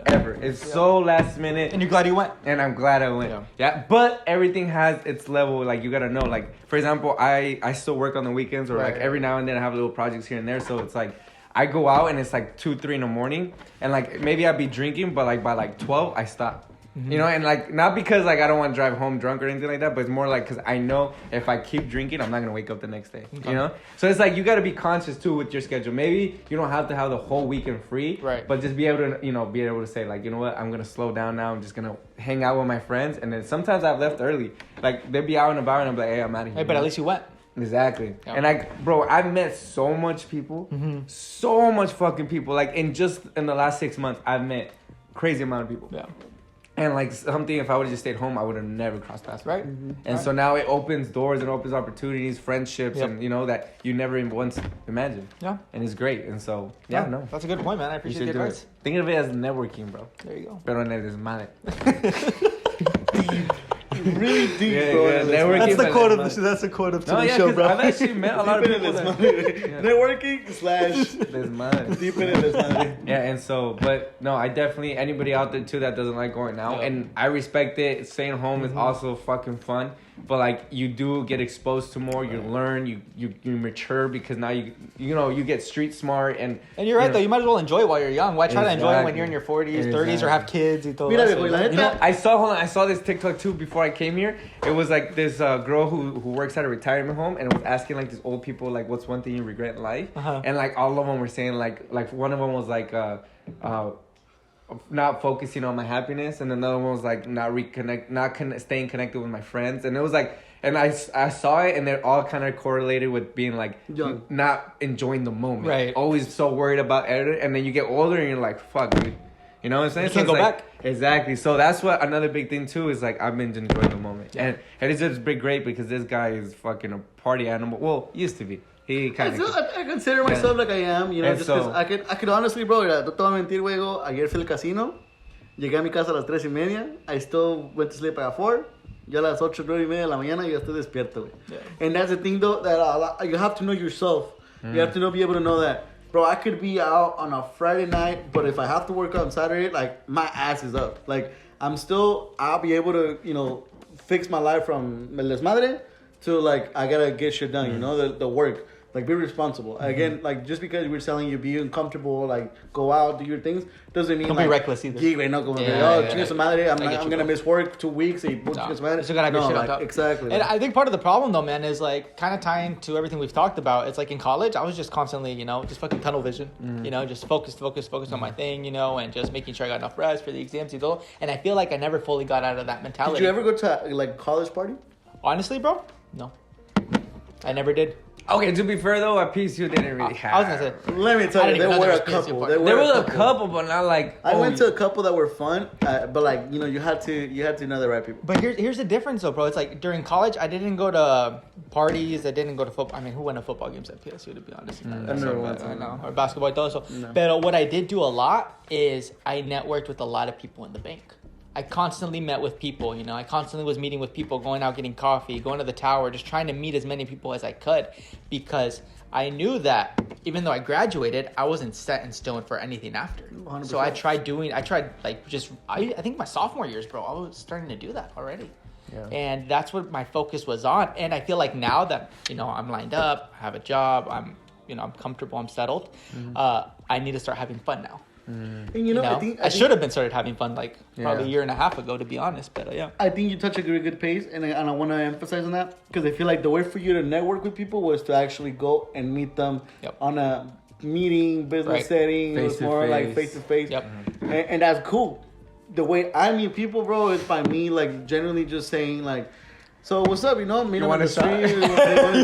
ever. It's so last minute, and you're glad you went. And I'm glad I went. Yeah, but everything has its level. Like, you gotta know, like, for example, I still work on the weekends, or like every now and then I have little projects here and there. So it's like I go out and it's like 2-3 in the morning, and like maybe I'd be drinking, but like by like 12 I stop. You know, and like, not because like I don't want to drive home drunk or anything like that, but it's more like because I know if I keep drinking, I'm not gonna wake up the next day. You know, so it's like you gotta be conscious too with your schedule. Maybe you don't have to have the whole weekend free, but just be able to say, like, you know what, I'm gonna slow down now. I'm just gonna hang out with my friends, and then sometimes I've left early. Like, they'd be out and about, and I'm like, hey, I'm out of here. Hey, but at least you went. Exactly. Yeah. And bro, I've met so much people, so much fucking people. Like in the last 6 months, I've met crazy amount of people. Yeah. And like something, if I would have just stayed home, I would have never crossed paths. Right. And so now it opens doors and opens opportunities, friendships, and that you never even once imagined. Yeah. And it's great. And so no, that's a good point, man. I appreciate the advice. Think of it as networking, bro. There you go. Pero en el desmadre. Really deep, bro. That's the quote of today's show, bro. I've actually met a lot of people. Networking / desmadre. Deep in desmadre. Yeah, and so, but no, I definitely, anybody out there too that doesn't like going out, and I respect it. Staying home is also fucking fun. But like you do get exposed to more, you learn, you mature because now you get street smart and you're right though. You might as well enjoy it while you're young. Why try to enjoy it when you're in your 40s, 30s, or have kids? I saw this TikTok too before I came here. It was like this girl who works at a retirement home and was asking like these old people like, what's one thing you regret in life? And like all of them were saying like one of them was like not focusing on my happiness, and another one was like staying connected with my friends, and it was like, and I saw it, and they're all kind of correlated with being like not enjoying the moment, right? Always so worried about editing, and then you get older and you're like, fuck, dude, you know what I'm saying? You can't go back. Exactly. So that's what another big thing too is like I've been enjoying the moment, and it's just been great because this guy is fucking a party animal. Well, used to be. I consider myself like I am, just because I could honestly, bro, no te voy a mentir, güey, ayer fui al casino, llegué a mi casa a las 3:30, I still went to sleep at 4, ya a las 8, 9:30 de la mañana, ya estoy despierto, güey. Yeah. And that's the thing, though, that you have to know yourself. You have to be able to know that, bro, I could be out on a Friday night, but if I have to work on Saturday, like, my ass is up. Like, I'll be able to, fix my life from el desmadre to, like, I gotta get shit done, the work. Like, be responsible. Again, like, just because we're telling you be uncomfortable, like, go out, do your things, doesn't mean, don't like... be reckless either. Chinga su madre, I'm going to miss work 2 weeks. Chinga su madre. So gotta get shit on top. Exactly. And I think part of the problem, though, man, is, like, kind of tying to everything we've talked about. It's like in college, I was just constantly, just fucking tunnel vision. Just focused on my thing, and just making sure I got enough rest for the exams, and I feel like I never fully got out of that mentality. Did you ever go to, like, college party? Honestly, bro? No. I never did. Okay, to be fair though, at PSU they didn't really have. I was gonna say. Let me tell you, there were a couple. There was a couple, but not like. I went to a couple that were fun, but like you had to know the right people. But here's the difference though, bro. It's like during college, I didn't go to parties. I didn't go to football. I mean, who went to football games at PSU? To be honest, I know, or basketball, todo. No. But what I did do a lot is I networked with a lot of people in the bank. I constantly met with people, I constantly was meeting with people, going out, getting coffee, going to the tower, just trying to meet as many people as I could because I knew that even though I graduated, I wasn't set in stone for anything after. 100%. So I think my sophomore years, bro, I was starting to do that already. Yeah. And that's what my focus was on. And I feel like now that, I'm lined up, I have a job, I'm comfortable, I'm settled, I need to start having fun now. And I should have been started having fun probably a year and a half ago, to be honest. But I think you touch a really good pace, and I want to emphasize on that because I feel like the way for you to network with people was to actually go and meet them on a meeting, business setting. It was more like face to face, and that's cool. The way I meet people, bro, is by me like generally just saying like, "So what's up? You want a shot? You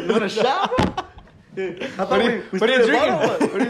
want a shot, bro?" What are you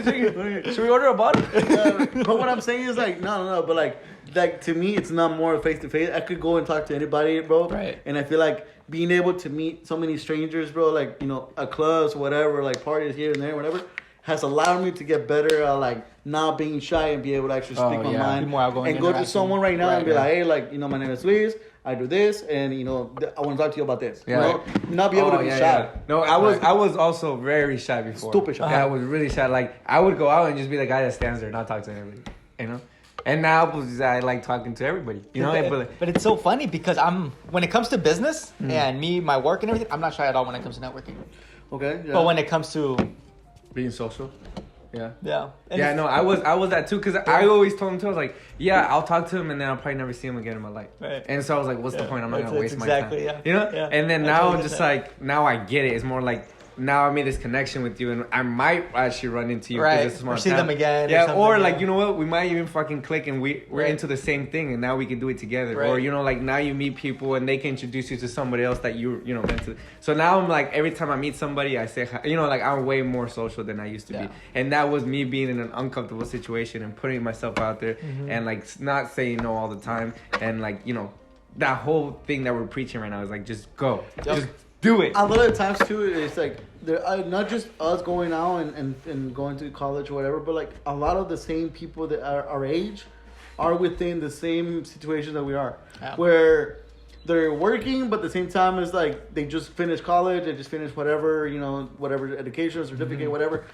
drinking? Should we order a bottle? But what I'm saying is like no, but like to me it's not more face to face. I could go and talk to anybody, bro. Right. And I feel like being able to meet so many strangers, bro, like at clubs, whatever, like parties here and there, whatever, has allowed me to get better at like not being shy and be able to actually speak my mind. Be more outgoing and go to someone right now and be like, hey, like my name is Luis. I do this, and I want to talk to you about this. Not be able to be shy. Yeah. No, I was also very shy before. Stupid shy. Yeah, I was really shy. Like I would go out and just be the guy that stands there, not talk to anybody. And now I like talking to everybody. But it's so funny because when it comes to business and my work and everything, I'm not shy at all when it comes to networking. Okay. Yeah. But when it comes to being social. Yeah. Yeah. No, I was that too because I always told him too. I was like, yeah, I'll talk to him and then I'll probably never see him again in my life. Right. And so I was like, what's the point? I'm not gonna waste my time. Yeah. And then now I'm just like, now I get it. It's more like now I made this connection with you, and I might actually run into you. Right. This is Or see them again. Yeah. Or like, you know what? We might even fucking click, and we're into the same thing, and now we can do it together. Right. Or, you know, like now you meet people, and they can introduce you to somebody else that you know, meant to. So now I'm like, every time I meet somebody, I say, you know, like I'm way more social than I used to be. And that was me being in an uncomfortable situation and putting myself out there and like not saying no all the time. And like, you know, that whole thing that we're preaching right now is like, just go. Just do it. A lot of the times too, it's like not just us going out and going to college or whatever, but like a lot of the same people that are our age are within the same situation that we are, where they're working, but at the same time it's like they just finished college, they just finished whatever, you know, whatever education, certificate, whatever.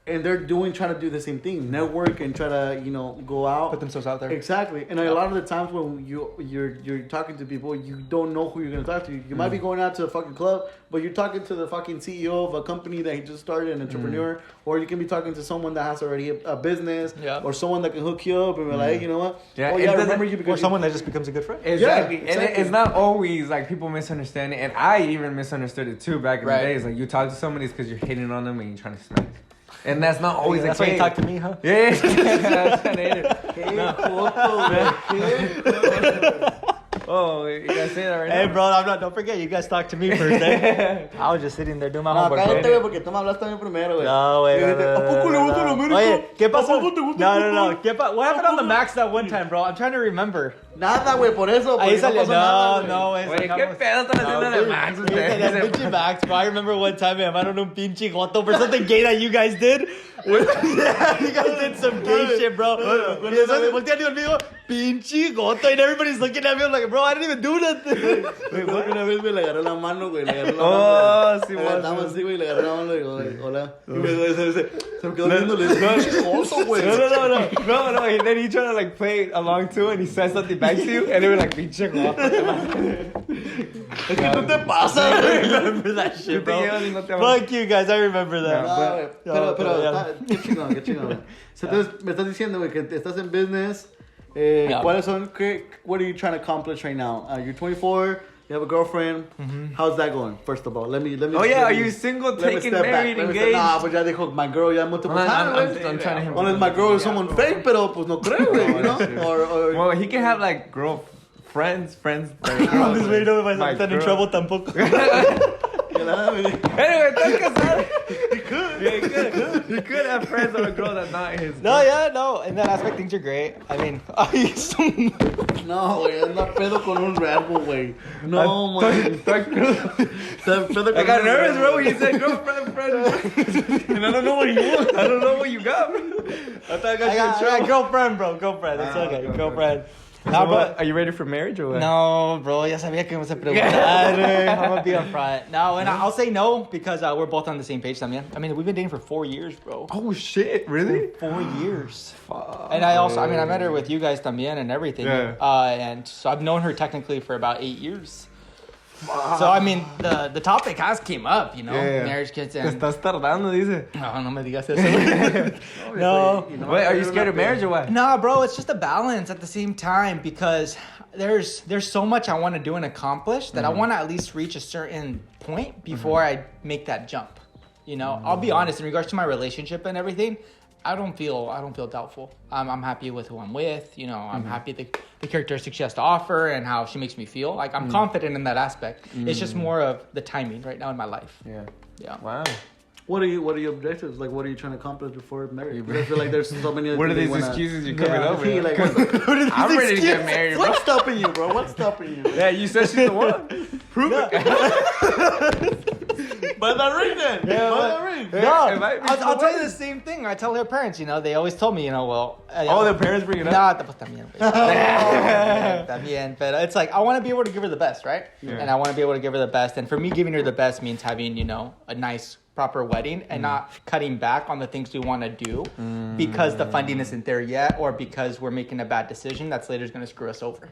And they're trying to do the same thing, network and try to, you know, go out, put themselves out there. Exactly. And a lot of the times when you're talking to people, you don't know who you're gonna talk to. You might be going out to a fucking club, but you're talking to the fucking CEO of a company that he just started, an entrepreneur, or you can be talking to someone that has already a business, or someone that can hook you up and be like, hey, you know what? Yeah. Oh yeah, I remember you because or someone that just becomes a good friend. Exactly. Yeah, exactly. And it's not always like people misunderstand it, and I even misunderstood it too back in the days. Like you talk to somebody, it's because you're hitting on them and you're trying to smack. And that's not always the case. That's why you talk to me, huh? Yeah. Oh, you gotta say that right now. Hey, bro, don't forget, you guys talk to me first, eh? I was just sitting there doing my homework. Cállate, güey, porque tú me hablaste a mí primero, güey. No, güey. ¿A poco le gusta el América? Oye, ¿qué pasó? ¿A poco te gusta el No. fútbol? What happened on the Max that one time, bro? I'm trying to remember. Nada, güey, por eso. Ahí salió. No, No, güey. Güey, ¿qué pedo están haciendo de Max? Pinche Max, bro. I remember one time me llamaron un pinche goto for something gay that you guys did. Yeah, you guys did some gay shit, bro. Y entonces voltean y digo, pinche goto. And everybody's looking at me. I'm like, bro, I didn't even do nothing. Güey, una vez me le agarré la mano, güey. Oh, sí, Estamos así, güey, le agarré la mano y digo, hola. Y se me quedó viendo, le dije, pinche goto, güey. No. And then he tried to like play along too, and he said something back to you, and they were like, pinche guapo. Es que no te pasa, I güey. remember that shit, bro. Fuck you guys, I remember that. Pero, qué chingón. Entonces, me estás diciendo, güey, que estás en business. ¿Cuáles son, what are you trying to accomplish right now? You're 24, you have a girlfriend. How's that going, first of all? Let me. Oh, yeah, are you single, taken, married, engaged? Nah, pues ya dijo, my girl, ya multiple times, I'm trying to him. Unless my girl is someone fake, pero pues no creo, güey, you know? Or well, he can have like friends. This way no me vas a estar en trouble tampoco. Anyway, estás casado. He could have friends of a girl that's not his. No. In that aspect, things are great. I mean, no, güey, anda pedo con un Red Bull, güey. No, man. I got nervous, bro. He said girlfriend, friend. And I don't know what you want. I don't know what you got, bro. I thought I got girlfriend, bro. Girlfriend. It's okay. Girlfriend. No, bro, are you ready for marriage or what? No, bro. Ya sabía que me vas a preguntar. I'm gonna be upfront. No, and I'll say no because we're both on the same page también. I mean, we've been dating for 4 years, bro. Oh shit, really? 4 years. Fuck. And I met her with you guys también and everything. Yeah. And so I've known her technically for about 8 years. Wow. So I mean, the topic has came up, you know, marriage, kids, and. Te estás tardando, dice. No me digas eso. No. Wait, are you scared of marriage or what? Nah, bro, it's just a balance at the same time because there's so much I want to do and accomplish that I want to at least reach a certain point before I make that jump. You know, I'll be honest in regards to my relationship and everything. I don't feel doubtful. I'm happy with who I'm with. You know, I'm happy the characteristics she has to offer and how she makes me feel. Like I'm confident in that aspect. It's just more of the timing right now in my life. Yeah. Wow. What are your objectives? Like, what are you trying to accomplish before marriage? Because I feel like there's so many. What are these excuses you're coming up with? Like, I'm ready to get married, bro. What's stopping you, bro? What's stopping you? Yeah, you said she's the one. Prove it. Buy that ring then. Yeah, buy that ring. No, I'll tell you the same thing. I tell her parents, you know, they always told me, you know, well. The parents bring it up? Nah, pues también. También. But it's like, I want to be able to give her the best, right? Yeah. And I want to be able to give her the best. And for me, giving her the best means having, you know, a nice, proper wedding and not cutting back on the things we want to do because the funding isn't there yet or because we're making a bad decision that's later going to screw us over.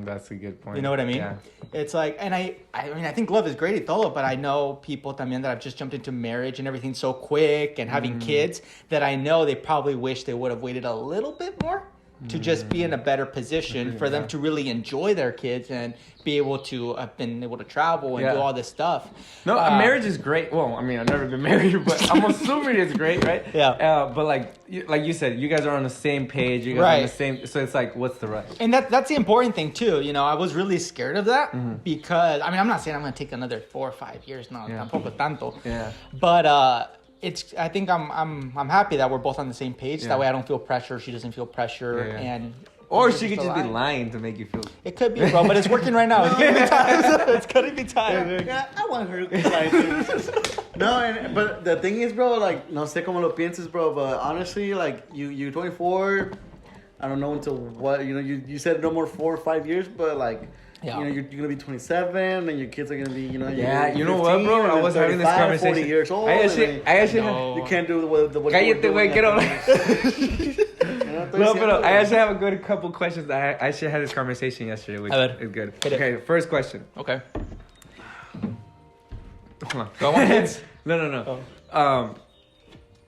That's a good point. You know what I mean? Yeah. It's like, and I mean, I think love is great y todo, but I know people también that have just jumped into marriage and everything so quick and having kids that I know they probably wish they would have waited a little bit more to just be in a better position for them to really enjoy their kids and be able to have been able to travel and do all this stuff. No, marriage is great. Well, I mean, I've never been married, but I'm assuming it's great, right? Yeah. But like you said, you guys are on the same page. You guys are on the same. So it's like, what's the rush? And that's the important thing too. You know, I was really scared of that because I mean, I'm not saying I'm going to take another 4 or 5 years. No, tampoco tanto. Yeah. But I think I'm happy that we're both on the same page. That way, I don't feel pressure. She doesn't feel pressure, and. Or she could just be lying to make you feel. It could be, bro, but it's working right now. It's gonna be time. It's gonna be time. Yeah, I want her to lie too. No, but the thing is, bro, like, no sé cómo lo piensas, bro, but honestly, like, you're 24. I don't know until what, you know, you said no more 4 or 5 years, but like, you know, you're gonna be 27, and your kids are gonna be, you know, you know what, bro? I was having this conversation. 40 years old. I actually, you can't do what cállate, güey, get on. No, but I actually have a good couple questions. I actually had this conversation yesterday, which is good. Okay, first question. Okay. Hold on. Go on, kids. No.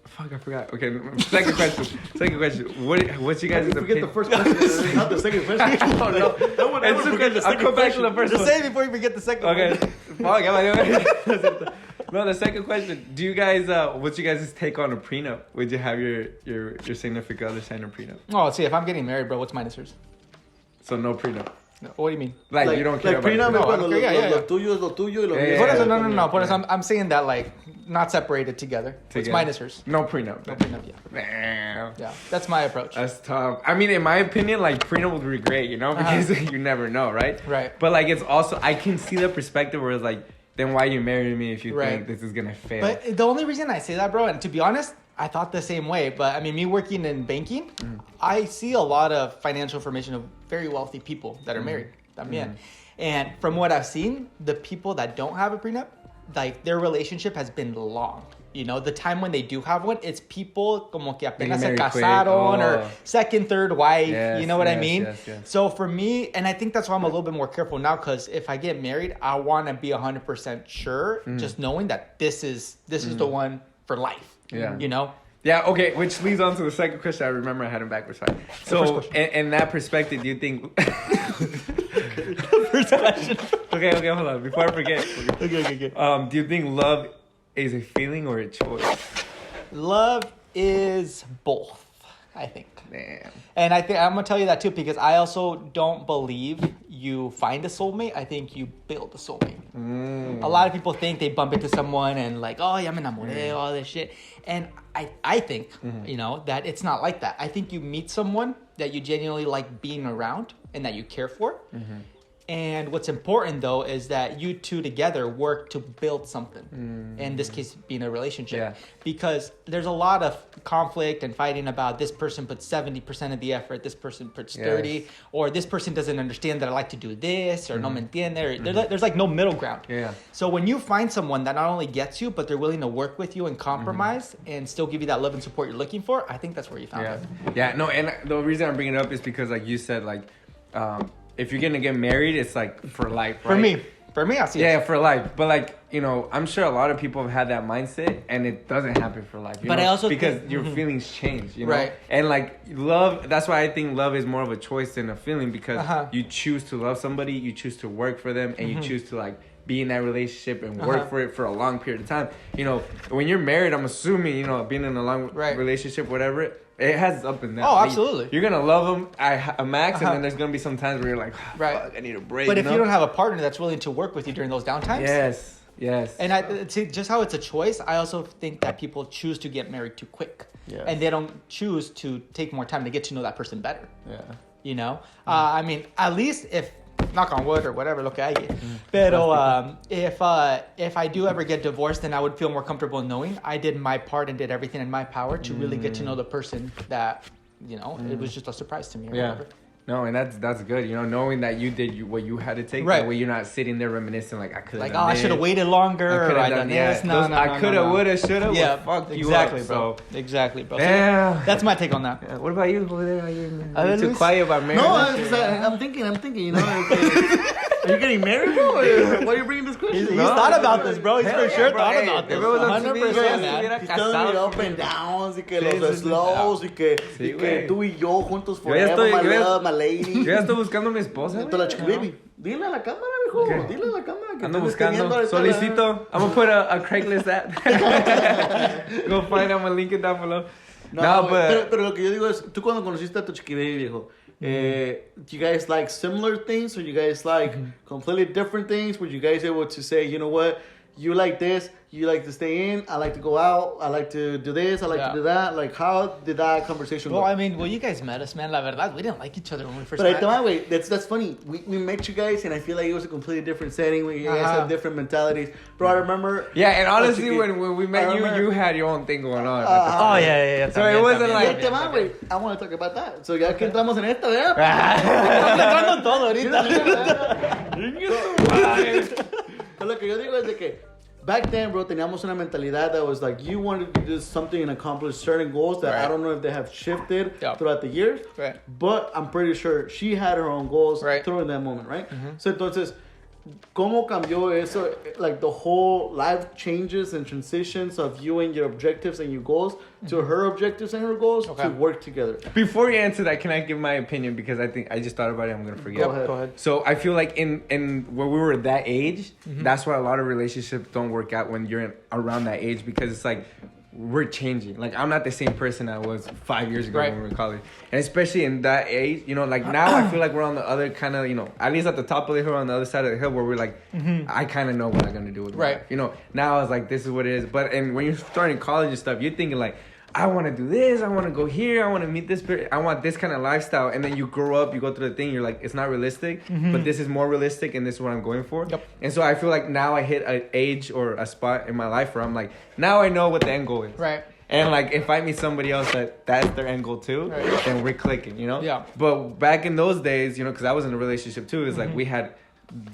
Fuck, I forgot. Okay, second question. What's you guys' opinion? Forget the first question, not the second question. Oh, no. I'll come back to the first one. Just say it before you forget the second one. Okay. Fuck, no, the second question. Do you guys, what's you guys' take on a prenup? Would you have your significant other sign a prenup? Oh, see, if I'm getting married, bro, what's mine is hers. So no prenup? No, what do you mean? Like you don't care like about prenup? it? Lo tuyo es lo tuyo y lo mío. Por eso, no. Por eso I'm saying that, like, not separated together. What's mine is hers. No prenup. No prenup, Yeah, that's my approach. That's tough. I mean, in my opinion, like, prenup would be great, you know? Because you never know, right? Right. But, like, it's also, I can see the perspective where it's like, then why you marry me if you think this is going to fail? But the only reason I say that, bro, and to be honest, I thought the same way. But, I mean, me working in banking, I see a lot of financial information of very wealthy people that are married. También. And from what I've seen, the people that don't have a prenup, like, their relationship has been long. You know, the time when they do have one, it's people como que apenas se casaron or second, third wife. You know what I mean? Yes. So for me, and I think that's why I'm a little bit more careful now, because if I get married, I want to be 100% sure, just knowing that this is the one for life. Yeah. You know? Yeah, okay, which leads on to the second question. I remember I had him backwards. Sorry. So, in that perspective, do you think... First question. Okay, hold on. Before I forget. Okay. Do you think love is a feeling or a choice? Love is both, I think. Damn. And I think I'm going to tell you that too, because I also don't believe you find a soulmate. I think you build a soulmate. A lot of people think they bump into someone and like, oh, ya me enamoré, all this shit. And I think, you know, that it's not like that. I think you meet someone that you genuinely like being around and that you care for. And what's important, though, is that you two together work to build something. In this case, being a relationship. Yeah. Because there's a lot of conflict and fighting about this person puts 70% of the effort, this person puts 30, or this person doesn't understand that I like to do this, or no me entiende. There's like no middle ground. Yeah. So when you find someone that not only gets you, but they're willing to work with you and compromise and still give you that love and support you're looking for, I think that's where you found it. Yeah, no, and the reason I'm bringing it up is because, like you said, like, if you're gonna get married, it's like for life, right? For me, I see it. Yeah, for life. But like, you know, I'm sure a lot of people have had that mindset, and it doesn't happen for life. But I also because your feelings change, you know. Right. And like love, that's why I think love is more of a choice than a feeling, because you choose to love somebody, you choose to work for them, and you choose to like be in that relationship and work for it for a long period of time. You know, when you're married, I'm assuming, you know, being in a long relationship, whatever. It has up and down. Oh, absolutely. You're gonna love them a max, and then there's gonna be some times where you're like, fuck, I need a break. But if you don't have a partner that's willing to work with you during those downtimes, yes. And I see, just how it's a choice, I also think that people choose to get married too quick, and they don't choose to take more time to get to know that person better. Yeah. You know, I mean, at least if, knock on wood or whatever, lo que hay. Pero if I do ever get divorced, then I would feel more comfortable knowing I did my part and did everything in my power to really get to know the person that, you know, it was just a surprise to me or whatever. No, and that's good, you know, knowing that you did what you had to take. Right. That way you're not sitting there reminiscing like, I could have done I should have waited longer, or I done this. No, I could have, would have, should have. Yeah, fuck exactly, you up, bro. So. Exactly, bro. So yeah. That's my take on that. Yeah. What about you over there? Are you too quiet about marriage? No, I'm thinking, you know. Are you getting married, bro? Why are you bringing this question? He's thought about this, bro. He's for sure thought about this. 100%, man. He's telling me up and downs, y que los slows, y que tú y yo juntos forever, my love, my lady. Yo ya estoy buscando a mi esposa. Entonces la chica, baby, dile a la cámara, mijo. Dile a la cámara que ando buscando. Solicito. I'm gonna put a Craigslist ad. Go find out my link it down below. No, pero lo que yo digo es, tú cuando conociste a tu chiqui baby, viejo, you guys like similar things or you guys like completely different things? Were you guys able to say, you know what, you like this, you like to stay in, I like to go out, I like to do this, I like to do that? Like, how did that conversation go? Well, I mean, you guys met us, man. La verdad, we didn't like each other when we first met. But wait, that's funny. We met you guys, and I feel like it was a completely different setting. You guys have different mentalities. Bro, I remember... Yeah, and honestly, when we met you had your own thing going on. Oh, yeah. So it wasn't like... Wait, I want to talk about that. So ya que entramos en esta, ¿verdad? Estamos todo ahorita. Lo que yo digo es de que back then, bro, teníamos una mentalidad that was like you wanted to do something and accomplish certain goals that I don't know if they have shifted throughout the years. Right. But I'm pretty sure she had her own goals through that moment, right? So entonces, ¿cómo cambió eso? Like the whole life changes and transitions of you and your objectives and your goals to her objectives and her goals to work together. Before you answer that, can I give my opinion? Because I think I just thought about it. I'm going to forget. Go ahead. So I feel like in when we were that age, that's why a lot of relationships don't work out when you're around that age, because it's like, we're changing. Like, I'm not the same person I was 5 years ago when we were in college. And especially in that age, you know, like now I feel like we're on the other kind of, you know, at least at the top of the hill, on the other side of the hill, where we're like, I kind of know what I'm going to do with my life. You know, now I was like, this is what it is. But and when you're starting college and stuff, you're thinking like, I want to do this, I want to go here, I want to meet this person, I want this kind of lifestyle. And then you grow up, you go through the thing, you're like, it's not realistic, but this is more realistic and this is what I'm going for. And so I feel like now I hit an age or a spot in my life where I'm like, now I know what the end goal is. And like, if I meet somebody else that's their end goal too, then we're clicking, you know? But back in those days, you know, because I was in a relationship too, it's like we had,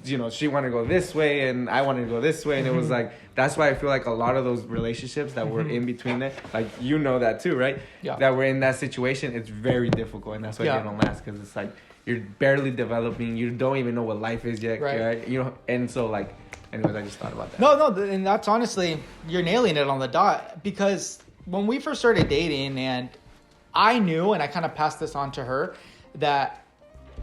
you know, she wanted to go this way and I wanted to go this way. And it was like, that's why I feel like a lot of those relationships that were in between there, like, you know that too, right? That we're in that situation, it's very difficult. And that's why they don't last, because it's like, you're barely developing. You don't even know what life is yet, right? You know, and so like, anyways, I just thought about that. No, and that's honestly, you're nailing it on the dot, because when we first started dating, and I knew, and I kind of passed this on to her, that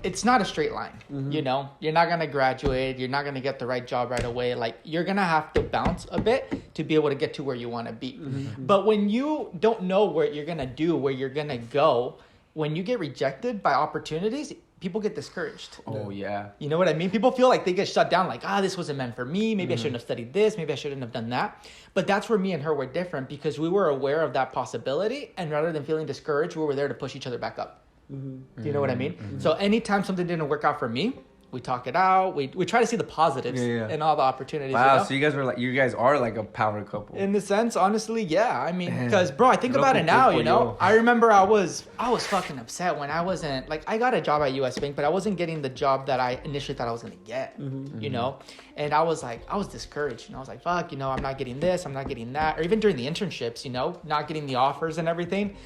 it's not a straight line. You know, you're not going to graduate. You're not going to get the right job right away. Like, you're going to have to bounce a bit to be able to get to where you want to be. But when you don't know what you're going to do, where you're going to go, when you get rejected by opportunities, people get discouraged. Oh, yeah. You know what I mean? People feel like they get shut down, like, this wasn't meant for me. Maybe I shouldn't have studied this. Maybe I shouldn't have done that. But that's where me and her were different, because we were aware of that possibility. And rather than feeling discouraged, we were there to push each other back up. Do you know what I mean? So anytime something didn't work out for me, we talk it out. We try to see the positives in all the opporunities. Wow, you know? So you guys are like a power couple. In the sense, honestly, yeah. I mean, because bro, I think about it now. You know, I remember I was fucking upset when I wasn't, like, I got a job at US Bank, but I wasn't getting the job that I initially thought I was gonna get. You know, and I was discouraged. And I was like, fuck, you know, I'm not getting this, I'm not getting that, or even during the internships, you know, not getting the offers and everything.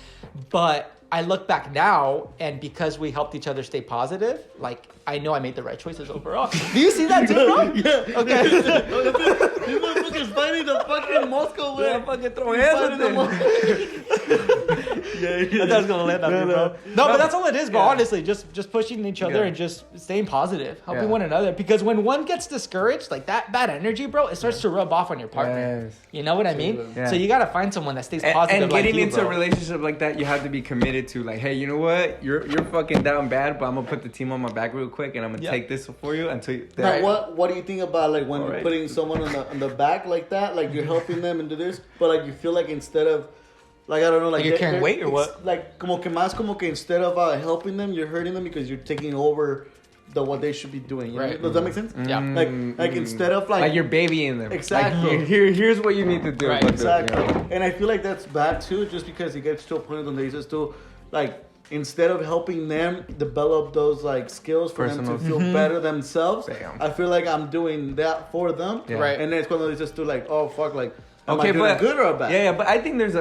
But I look back now, and because we helped each other stay positive, like, I know I made the right choices overall. Do you see that too, bro? Yeah. Okay. This motherfucker's fighting the fucking Moscow way. Yeah, fucking throw hands Yeah. That's gonna land on me, bro. No, but that's all it is, bro. Honestly, just pushing each other and just staying positive, helping one another. Because when one gets discouraged, like, that bad energy, bro, it starts to rub off on your partner. You know what I mean? So you gotta find someone that stays positive. And getting into a relationship like that, you have to be committed to, like, hey, you know what? You're fucking down bad, but I'm gonna put the team on my back real quick, and I'm gonna take this for you until. What do you think about, like, when you're putting someone on the back like that, like, you're helping them and do this, but like, you feel like instead of, like, I don't know, like, you're carrying weight or what? Like, como que instead of helping them, you're hurting them because you're taking over what they should be doing. You know? Does that make sense? Yeah. Like instead of like you're babying them. Exactly. Like, here's what you need to do. Right. Exactly. You know? And I feel like that's bad too, just because it gets to a point where they just do, like, instead of helping them develop those, like, skills for them to feel better themselves, I feel like I'm doing that for them. Yeah. Right. And then it's when they just do, like, oh fuck, like, am I doing good or bad? Yeah, but I think there's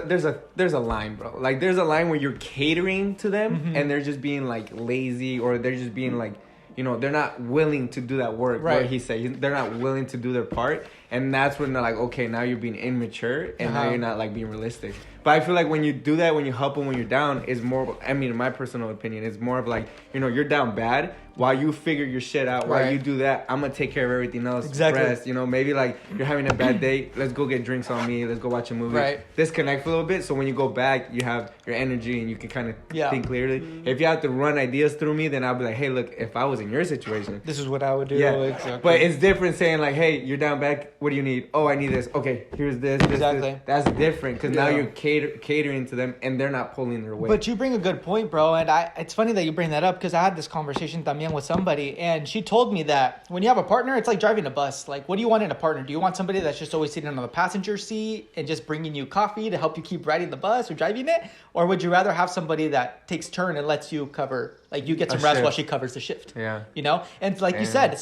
a line, bro. Like, there's a line where you're catering to them and they're just being, like, lazy, or they're just being like, you know, they're not willing to do that work. Right. Where he said they're not willing to do their part. And that's when they're like, okay, now you're being immature and now you're not like being realistic. But I feel like when you do that, when you help them when you're down, is more, I mean, in my personal opinion, it's more of like, you know, you're down bad. While you figure your shit out, while you do that, I'm going to take care of everything else. Exactly. Rest, you know, maybe like you're having a bad day. Let's go get drinks on me. Let's go watch a movie. Right. Disconnect for a little bit. So when you go back, you have your energy and you can kind of think clearly. Mm-hmm. If you have to run ideas through me, then I'll be like, hey, look, if I was in your situation. This is what I would do. Yeah. Exactly. But it's different saying like, hey, you're down bad. What do you need? Oh, I need this. Okay, here's this. Exactly. This. That's different because now you're catering to them and they're not pulling their weight. But you bring a good point, bro. And it's funny that you bring that up because I had this conversation también with somebody. And she told me that when you have a partner, it's like driving a bus. Like, what do you want in a partner? Do you want somebody that's just always sitting on the passenger seat and just bringing you coffee to help you keep riding the bus or driving it? Or would you rather have somebody that takes turn and lets you cover, like you get some rest while she covers the shift? Yeah. You know? And like you said,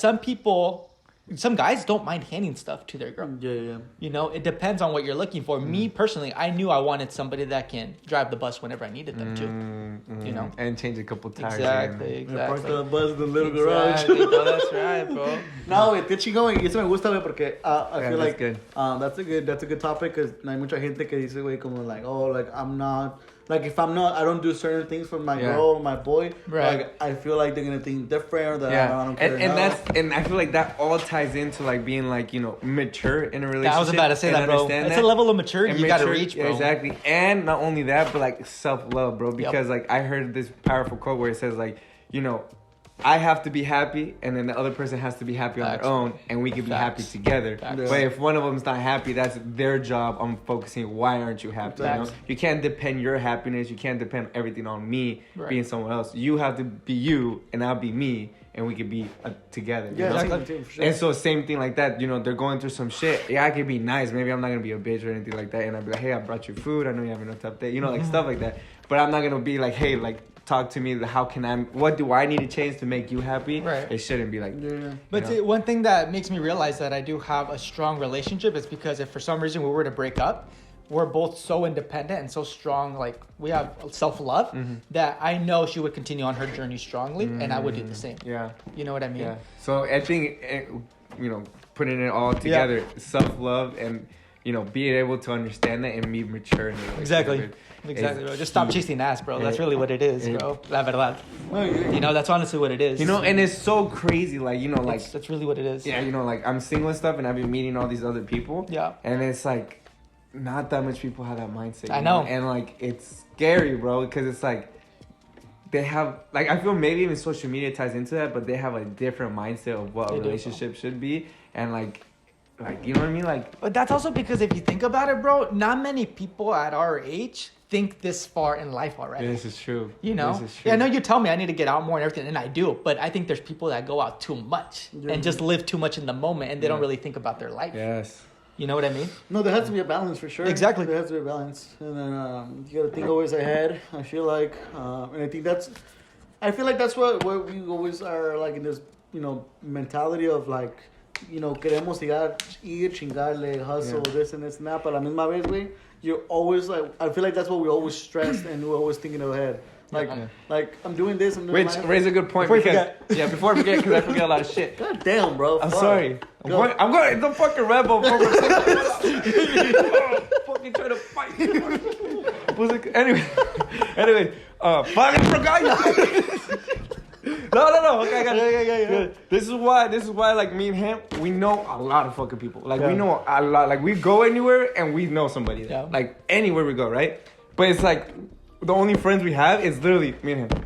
some guys don't mind handing stuff to their girl. Yeah. You know, it depends on what you're looking for. Me personally, I knew I wanted somebody that can drive the bus whenever I needed them to. You know, and change a couple tires. Exactly. Park the bus in the little garage. Bro, that's right, bro. No, qué chingón, y eso me gusta, güey, porque I feel like good. That's a good topic, because hay mucha gente que dice, güey, como like, oh, like I'm not. Like, if I'm not, I don't do certain things for my girl or my boy. Right. Like, I feel like they're gonna think different, or that I don't care. And I feel like that all ties into like being like, you know, mature in a relationship. I was about to say that, bro. It's a level of maturity you gotta reach, bro. Exactly. And not only that, but like self-love, bro. Because like I heard this powerful quote where it says like, you know, I have to be happy, and then the other person has to be happy on their own, and we can be happy together. But if one of them's not happy, that's their job on focusing. Why aren't you happy? You know? You can't depend your happiness. You can't depend everything on me being someone else. You have to be you, and I'll be me, and we can be together. Yeah, you know? exactly. For sure. And so same thing like that. You know, they're going through some shit. Yeah, I could be nice. Maybe I'm not gonna be a bitch or anything like that, and I'll be like, hey, I brought you food. I know you're having a tough day. You know, like stuff like that. But I'm not gonna be like, hey, like, talk to me. What do I need to change to make you happy? Right. It shouldn't be like. But one thing that makes me realize that I do have a strong relationship is because if for some reason we were to break up, we're both so independent and so strong. Like, we have self-love that I know she would continue on her journey strongly, and I would do the same. Yeah. You know what I mean? Yeah. So I think, you know, putting it all together, self-love and, you know, being able to understand that and be mature in the relationship. Exactly, bro. Just stop chasing ass, bro. That's really what it is, bro. La verdad. You know, that's honestly what it is. You know, and it's so crazy, like, you know, like... That's really what it is. Yeah, you know, like, I'm single and stuff, and I've been meeting all these other people. Yeah. And it's, like, not that much people have that mindset. I know. And, like, it's scary, bro, because it's, like, they have... Like, I feel maybe even social media ties into that, but they have a different mindset of what a relationship should be. And, like, you know what I mean? Like... But that's also because if you think about it, bro, not many people at our age think this far in life already. This is true. You know? This is true. Yeah, I know you tell me I need to get out more and everything, and I do. But I think there's people that go out too much and just live too much in the moment, and they don't really think about their life. Yes. You know what I mean? No, there has to be a balance for sure. Exactly. There has to be a balance. And then you got to think always ahead, I feel like. And I think I feel like that's what we always are, like, in this, you know, mentality of, like, you know, queremos ir, chingarle, hustle, this and this and that. But a la misma vez, güey, you're always, like, I feel like that's what we always stress and we're always thinking ahead. Like, I'm doing this, I'm doing Which raises a good point. Before I forget, because I forget a lot of shit. God damn, bro. I'm sorry. I'm going. Don't fucking rebel. Fucking try to fight. Anyway. Fucking forgot you. No. Okay, I got it. Yeah. This is why, like, me and him, we know a lot of fucking people. Like, we know a lot. Like, we go anywhere and we know somebody there. Yeah. Like, anywhere we go, right? But it's like, the only friends we have is literally me and him.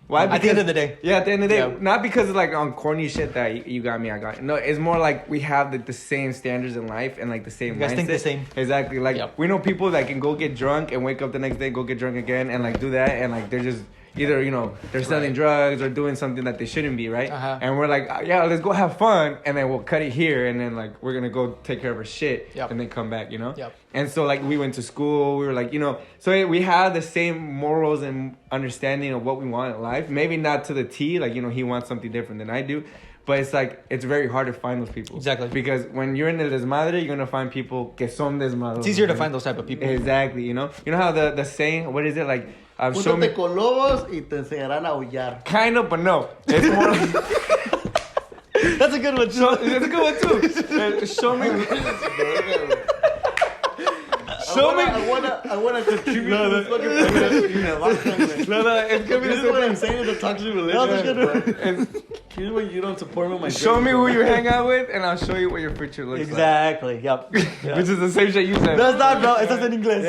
Why? Because, at the end of the day. Yeah, at the end of the day. Not because of, like, on corny shit that you got me, I got you. No, it's more like we have the same standards in life and, like, the same mindset. You guys think the same. Exactly. Like, we know people that can go get drunk and wake up the next day, go get drunk again, and, like, do that, and, like, they're just... Either, you know, they're selling drugs or doing something that they shouldn't be, right? And we're like, yeah, let's go have fun. And then we'll cut it here. And then, like, we're going to go take care of our shit. And then come back, you know? And so, like, we went to school. We were like, you know, so we have the same morals and understanding of what we want in life. Maybe not to the T. Like, you know, he wants something different than I do. But it's like, it's very hard to find those people. Exactly. Because when you're in el desmadre, you're going to find people que son desmadrosos. It's easier to find those type of people. Exactly, you know? You know how the saying, what is it, like, show me... Júntate con lobos y te enseñarán a aullar. Kind of, but no. It's more like... That's a good one, too. That's a good one, too. Show me... I wanna contribute to this fucking podcast. No, it's gonna be This is what I'm saying, the toxic relationship. Here's when you don't support me. Show me who you hang out with, and I'll show you what your future looks Exactly. Yep. like. Which is the same shit you said. That's not, bro. It's in English.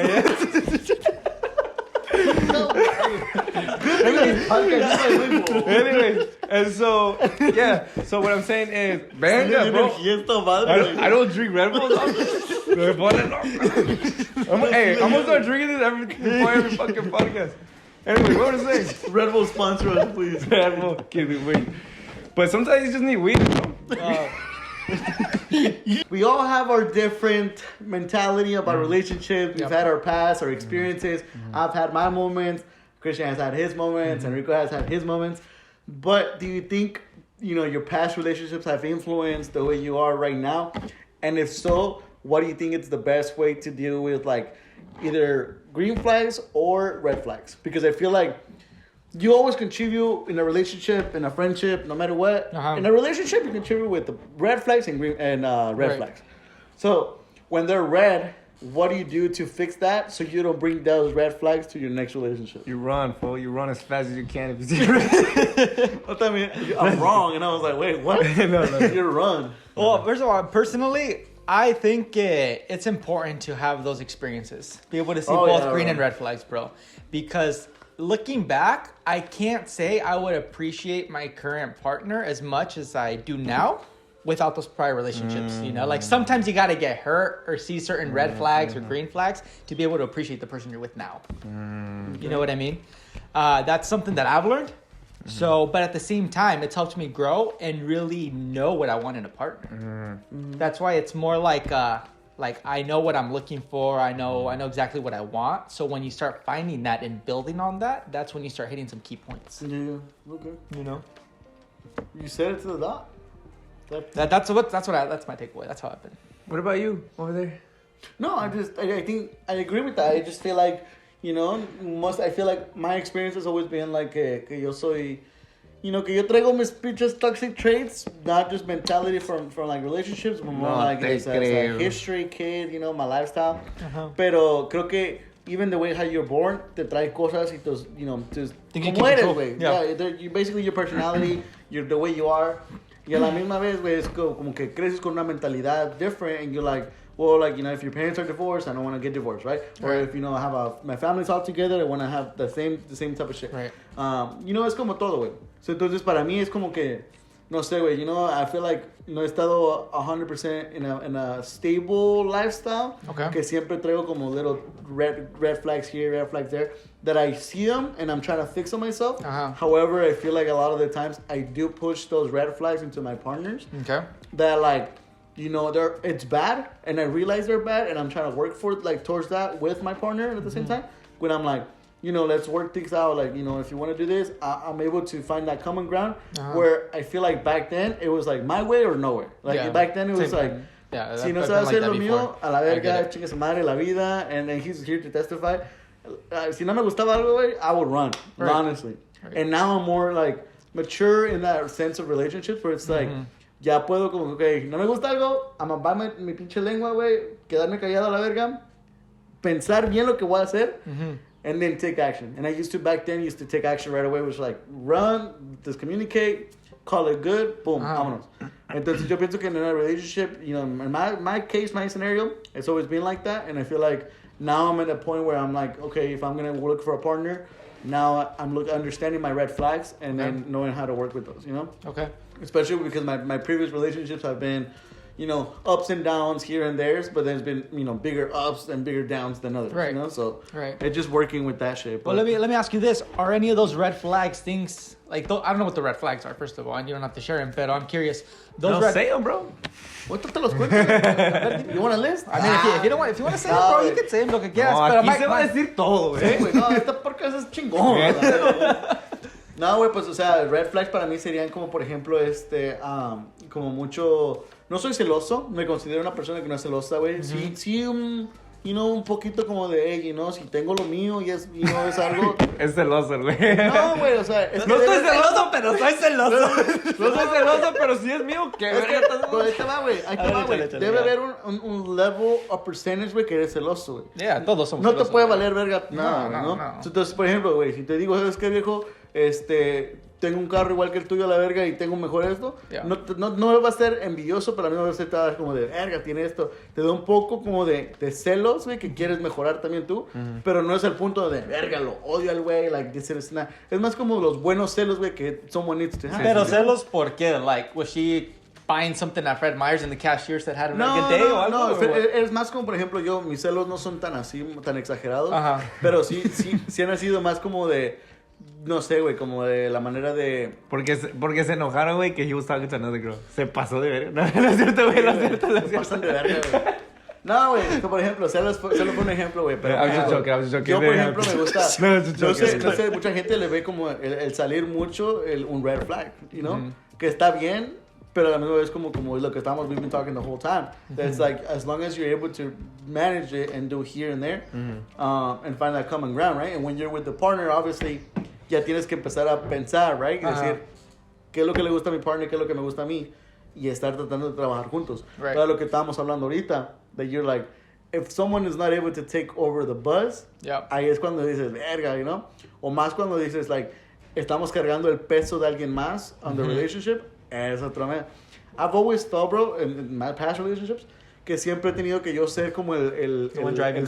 Anyways, and so yeah. So what I'm saying is, venga, bro. I don't drink Red Bull. I'm gonna start drinking this before every fucking podcast. Anyway, what was I saying? Red Bull sponsor us, please. Red Bull, give me weed. But sometimes you just need weed, bro. We all have our different mentality about relationships. We've had our past, our experiences. I've had my moments. Christian has had his moments, and Rico has had his moments. But do you think, your past relationships have influenced the way you are right now? And if so, what do you think is the best way to deal with, like, either green flags or red flags? Because I feel like you always contribute in a relationship, in a friendship, no matter what. Uh-huh. In a relationship, you contribute with the red flags and red flags. So when they're red, what do you do to fix that so you don't bring those red flags to your next relationship? You run, fool. You run as fast as you can if you see I'm wrong, and I was like, wait, what? No. You run. Well, first of all, personally, I think it's important to have those experiences. Be able to see both green and red flags, bro. Because looking back, I can't say I would appreciate my current partner as much as I do now without those prior relationships. Like sometimes you got to get hurt or see certain red flags or green flags to be able to appreciate the person you're with now. You know what I mean? That's something that I've learned. So, but at the same time, it's helped me grow and really know what I want in a partner. That's why it's more like I know what I'm looking for. I know exactly what I want. So when you start finding that and building on that, that's when you start hitting some key points. Yeah. Okay. You said it to the dot. That's my takeaway. That's how I've been. What about you over there? No, I think I agree with that. I just feel like, I feel like my experience has always been like que yo soy, que yo traigo mis pinches toxic traits, not just mentality from like relationships, but more like as a history kid, my lifestyle. Uh-huh. Pero creo que even the way how you're born, te trae cosas y tus, como eres, güey. Yeah, basically your personality, the way you are. Y a la misma vez, güey, es como que creces con una mentalidad different, and you're like, well, like, if your parents are divorced, I don't want to get divorced, right? Or if, I have my family's all together, I want to have the same type of shit. Right. Es como todo, güey. So, entonces, para mí es como que, no sé, güey, I feel like no he estado 100% in a stable lifestyle. Okay. Que siempre traigo como little red flags here, red flags there, that I see them and I'm trying to fix them myself. Uh-huh. However, I feel like a lot of the times I do push those red flags into my partners. Okay. That, like, it's bad, and I realize they're bad, and I'm trying to work towards that with my partner at the same time. When I'm like, let's work things out. Like, if you want to do this, I'm able to find that common ground. Uh-huh. Where I feel like back then it was like my way or no way. Like back then it was like, si no sabes hacer lo mío, a la verga, chingue su madre la vida, and then he's here to testify. Si no me gustaba algo, güey, I would run, honestly. Right. And now I'm more like mature in that sense of relationships where it's like, ya puedo como, okay, no me gusta algo, amabarme mi pinche lengua, güey, quedarme callado a la verga, pensar bien lo que voy a hacer, and then take action. And I used to take action right away, which like run, just communicate, call it good, boom, vámonos. Entonces yo pienso que en a relationship, in my case, my scenario, it's always been like that, and I feel like now I'm at a point where I'm like, okay, if I'm gonna look for a partner, now I'm understanding my red flags and then knowing how to work with those, Okay. Especially because my previous relationships have been, ups and downs here and there, but there's been, bigger ups and bigger downs than others, right. So it's just working with that shit. Well, let me ask you this: are any of those red flags things like I don't know what the red flags are, first of all, and you don't have to share them, but I'm curious. Say them, bro. What te los cuento? You want a list? I mean, if you want to say them, bro, you can say them lo que quieras. No, aquí se va a decir todo, güey. No, esta podcast es chingón. No, güey, pues, o sea, red flags para mí serían como, por ejemplo, como mucho... No soy celoso, me considero una persona que no es celosa, güey. Sí, un poquito como de, hey, si tengo lo mío y es algo... Es celoso, güey. No, güey, o sea... No estoy celoso, pero soy celoso. No soy celoso, pero si es mío, ¿qué? Ahí te va, güey. Debe haber un level of percentage, güey, que eres celoso, güey. Yeah, todos somos No celosos, te puede güey. valer verga nada, ¿no? Entonces, por ejemplo, güey, si te digo, ¿sabes qué, viejo? Tengo un carro igual que el tuyo a la verga y tengo mejor esto. Yeah. No va a ser envidioso, pero a mí me va a ser como de verga, tiene esto. Te da un poco como de celos, güey, que quieres mejorar también tú. Pero no es el punto de verga, lo odio al güey, like this is not. Es más como los buenos celos, güey, que son bonitos. Pero celos, ¿por qué? Like, was she buying something at Fred Meyer's and the cashier said had a good day o algo? No, es más como, por ejemplo, mis celos no son tan exagerados. Ajá. Pero sí han sido más como de... No sé, güey, como de la manera de... Porque se enojaron, güey, que he was talking to another girl. Se pasó de verga. No es cierto, güey, no es cierto. Se pasan de verga, güey. No, güey, por ejemplo, solo fue un ejemplo, güey. Pero yo, por ejemplo, me gusta... No sé, mucha gente le ve como el salir mucho un red flag, you know? Que está bien, pero a la misma vez como es lo que we've been talking the whole time. It's like, as long as you're able to manage it and do here and there, and find that common ground, right? And when you're with the partner, obviously... ya tienes que empezar a pensar, right? Y decir, ¿qué es lo que le gusta a mi partner? ¿Qué es lo que me gusta a mí? Y estar tratando de trabajar juntos. Right. Pero lo que estábamos hablando ahorita, that you're like, if someone is not able to take over the buzz, ahí es cuando dices, verga, you know? O más cuando dices, like, estamos cargando el peso de alguien más on the relationship, es otra vez. I've always thought, bro, in my past relationships, que siempre he tenido que yo ser como el